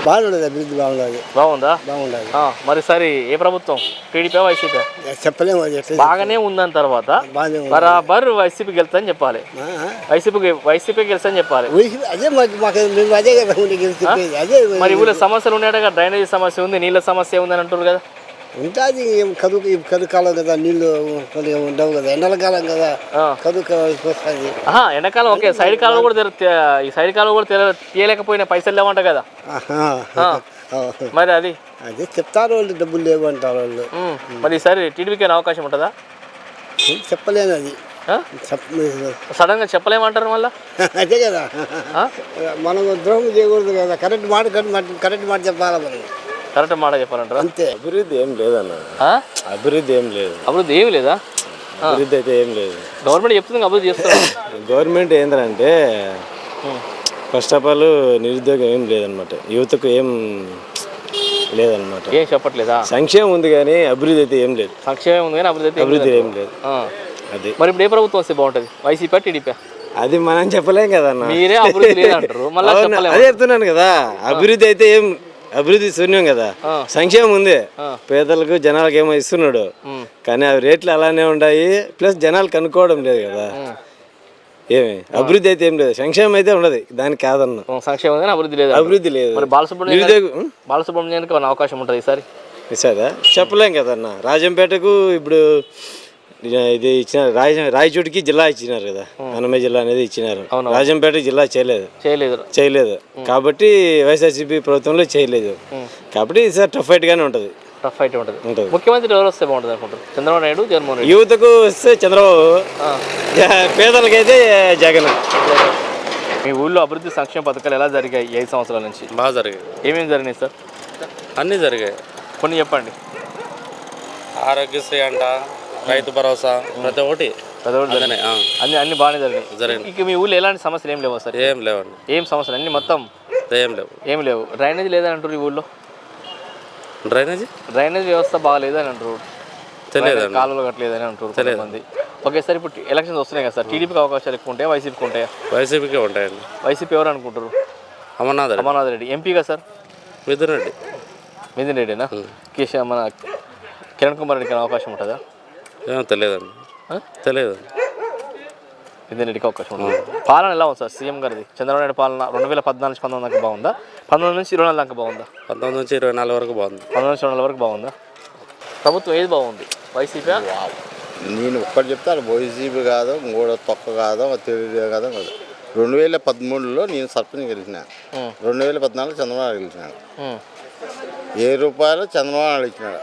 బాగుండదు, అభివృద్ధి బాగుండదు. బాగుండదు. మరి సరే ఏ ప్రభుత్వం, టీడీపీ వైసీపీ? చెప్పలేము. బాగానే ఉందని తర్వాత బరాబర్ వైసీపీకి వెళ్తాని చెప్పాలి. వైసీపీకి వెళ్తాని చెప్పాలి. మరి ఊళ్ళో సమస్యలు ఉన్నాయట, డ్రైనేజీ సమస్య ఉంది, నీళ్ళ సమస్య ఉంది అని అంటారు కదా. ఉంటుంది కరువు కాలం కదా, నీళ్ళు కొద్దిగా ఉండవు కదా, ఎండలకాలం కదా కరువు వస్తుంది. ఎండాకాలం ఓకే, సైడ్ కాలం కూడా ఈ సైడ్ కాలం కూడా తీయలేకపోయినా పైసలు లేవంట కదా. మరి అది అదే చెప్తారు వాళ్ళు, డబ్బులు లేవు అంటారు వాళ్ళు. మరి ఈసారి టీడీపీకి అవకాశం ఉంటుందా? చెప్పలేను, అది సడన్ గా చెప్పలేమంటారు మళ్ళీ. అదే కదా, మనం ద్రోహం చేయకూడదు కదా, కరెక్ట్ మాట చెప్పాలా మనం. కరెక్ట్ మాట చెప్పాలంటారు. అంతే. అభివృద్ధి ఏం లేదన్న, అభివృద్ధి ఏం లేదు. అభివృద్ధి ఏమి లేదా? అభివృద్ధి అయితే ఏం లేదు. గవర్నమెంట్ చెప్తుంది అభివృద్ధి చేస్తారు. గవర్నమెంట్ ఏంటంటే ఫస్ట్ ఆఫ్ ఆల్ నిరుద్యోగం ఏం లేదనమాట, యువతకు ఏం లేదనమాట. ఏం చెప్పట్లేదా? సంక్షేమం ఉంది కానీ అభివృద్ధి అయితే ఏం లేదు. సంక్షేమం ఉంది కానీ అభివృద్ధి ఏం లేదు. అది మరి ఇప్పుడు ఏ ప్రభుత్వం వస్తే బాగుంటుంది, వైసీపీ టీడీపీ? అది మనం చెప్పలేం కదన్న. మీరే అభివృద్ధి లేదంటారు మళ్ళీ. అదే చెప్తున్నాను కదా, అభివృద్ధి అయితే ఏం, అభివృద్ధి శూన్యం కదా. సంక్షేమం ఉంది, పేదలకు జనాలకు ఏమో ఇస్తున్నాడు కానీ అవి రేట్లు అలానే ఉన్నాయి. ప్లస్ జనాలు కనుక్కోవడం లేదు కదా. ఏమి అభివృద్ధి అయితే ఏం లేదు, సంక్షేమం అయితే ఉండదు, దానికి కాదన్న. సంక్షేమం కానీ అభివృద్ధి లేదు. అభివృద్ధి లేదు. మరి బాలసుబ్రహ్మణ్యానికి అవకాశం ఉంటుంది ఈసారి? ఇస్తారా చెప్పలేం కదన్న. రాజంపేటకు ఇప్పుడు ఇది ఇచ్చినారు, రాయచోటికి జిల్లా ఇచ్చినారు కదా, అన్నమయ్య జిల్లా అనేది ఇచ్చినారు. రాజంపేట జిల్లా చేయలేదు కాబట్టి వైఎస్ఆర్సీపీ ప్రభుత్వంలో చేయలేదు కాబట్టి ఈసారి టఫ్ ఫైట్ గానే ఉంటుంది. ముఖ్యమంత్రి ఎవరు వస్తే బాగుంటుంది అనుకుంటారు? చంద్రబాబు నాయుడు, జగన్మోహన్ రెడ్డి? యువతకు వస్తే చంద్రబాబు, పేదలకైతే జగన్. మీ ఊళ్ళో అభివృద్ధి సంక్షేమ పథకాలు ఎలా జరిగాయి 5 సంవత్సరాల నుంచి? బాగా జరిగాయి. ఏమేమి జరిగినాయి సార్? అన్నీ జరిగాయి. కొన్ని చెప్పండి. ఆరోగ్యశ్రీ అంట, రైతు భరోసా, ప్రతి ఒక్కటి అన్ని బాగానే జరిగాయి. ఇక మీ ఊళ్ళో ఎలాంటి సమస్యలు ఏం లేవా సార్? ఏం లేవండి. ఏం సమస్యలు? అన్ని మొత్తం ఏం లేవు. డ్రైనేజ్ లేదని అంటారు ఈ ఊళ్ళో. డ్రైనేజ్ వ్యవస్థ బాగాలేదని అంటారు, కాలువలు కట్టలేదని అంటారు కొంతమంది. ఓకే సార్, ఇప్పుడు ఎలక్షన్స్ వస్తున్నాయి కదా సార్, టీడీపీకి అవకాశాలు ఎక్కువ ఉంటాయా, వైసీపీకి ఉంటాయా? వైసీపీకే ఉంటాయండి. వైసీపీ ఎవరు అనుకుంటారు? అమర్నాథ్ రెడ్డి. ఎంపీగా సార్? మిథున్ రెడ్డినా? మన కిరణ్ కుమార్ రెడ్డికి అవకాశం ఉంటుందా? ఏమో తెలియదండి. మిథున్ రెడ్డికి అవకాశం ఉంటుంది. పాలన ఎలా ఉంది సార్ సీఎం గారిది? చంద్రబాబు నాయుడు పాలన 2014 నుంచి 19 దాకా బాగుందా? 19 నుంచి 24 దాకా బాగుందా? 19 నుంచి 24 వరకు బాగుంది. 19 నుంచి 24 వరకు బాగుందా? ప్రభుత్వం ఏది బాగుంది, వైసీపీ? నేను ఒక్కటి చెప్తాను, వైసీపీ కాదు, మూడో తొక్క కాదు, తెలుగు కాదు. 2013లో నేను సర్పంచ్ గెలిచిన, 2014 చంద్రబాబు గెలిచినాడు. 1000 రూపాయలు చంద్రబాబు నాయుడు ఇచ్చినాడు,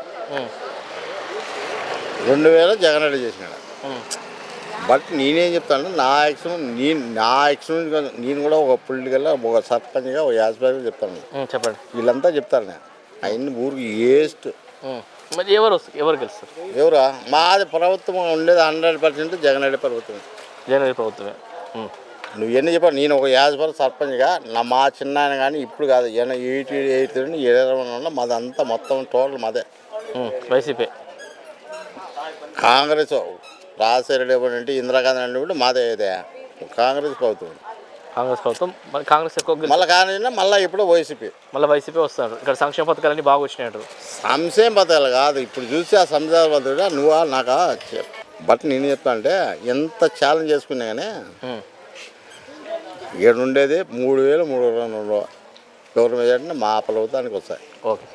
2000 జగన్ రెడ్డి చేసినాడు. బట్ నేనేం చెప్తాను, నా ఎక్స్పీరియన్స్ నేను కూడా ఒక పొలిటికల్గా ఒక సర్పంచ్గా ఒక యాస్పైర్గా చెప్తాను. చెప్పండి. వీళ్ళంతా చెప్తారు నేను అవన్నీ ఊరికి వేస్ట్. మరి ఎవరు గెలుస్తారు? ఎవరా మాది ప్రభుత్వం ఉండేది 100% జగన్ రెడ్డి ప్రభుత్వం. జగన్ రెడ్డి ప్రభుత్వమే. నువ్వు ఎన్ని చెప్పావు, నేను ఒక 50 సర్పంచ్గా మా చిన్న ఆయన కానీ ఇప్పుడు కాదు 88 నుండి 20 మాదంతా మొత్తం టోటల్ మాదే. వైసీపీ కాంగ్రెస్ రాజశేఖర రెడ్డి అంటే ఇందిరాగాంధీ అంటే కూడా మాదే ఇదే కాంగ్రెస్ ప్రభుత్వం. మరి కాంగ్రెస్ ఎక్కువ మళ్ళీ కానీ మళ్ళీ ఇప్పుడు వైసీపీ వస్తున్నారు. ఇక్కడ సంక్షేమ పథకాలన్నీ బాగా వచ్చినాయి. సంక్షేమ పథకాలు కాదు ఇప్పుడు చూసి ఆ సంక్షేమ పథకాలు నువ్వు నాకు బట్ నేను చెప్తా అంటే ఎంత ఛాలెంజ్ చేసుకున్నా కానీ ఇక్కడ ఉండేది 3,322 గవర్నమెంట్ మా ప్రభుత్వానికి వస్తాయి. ఓకే.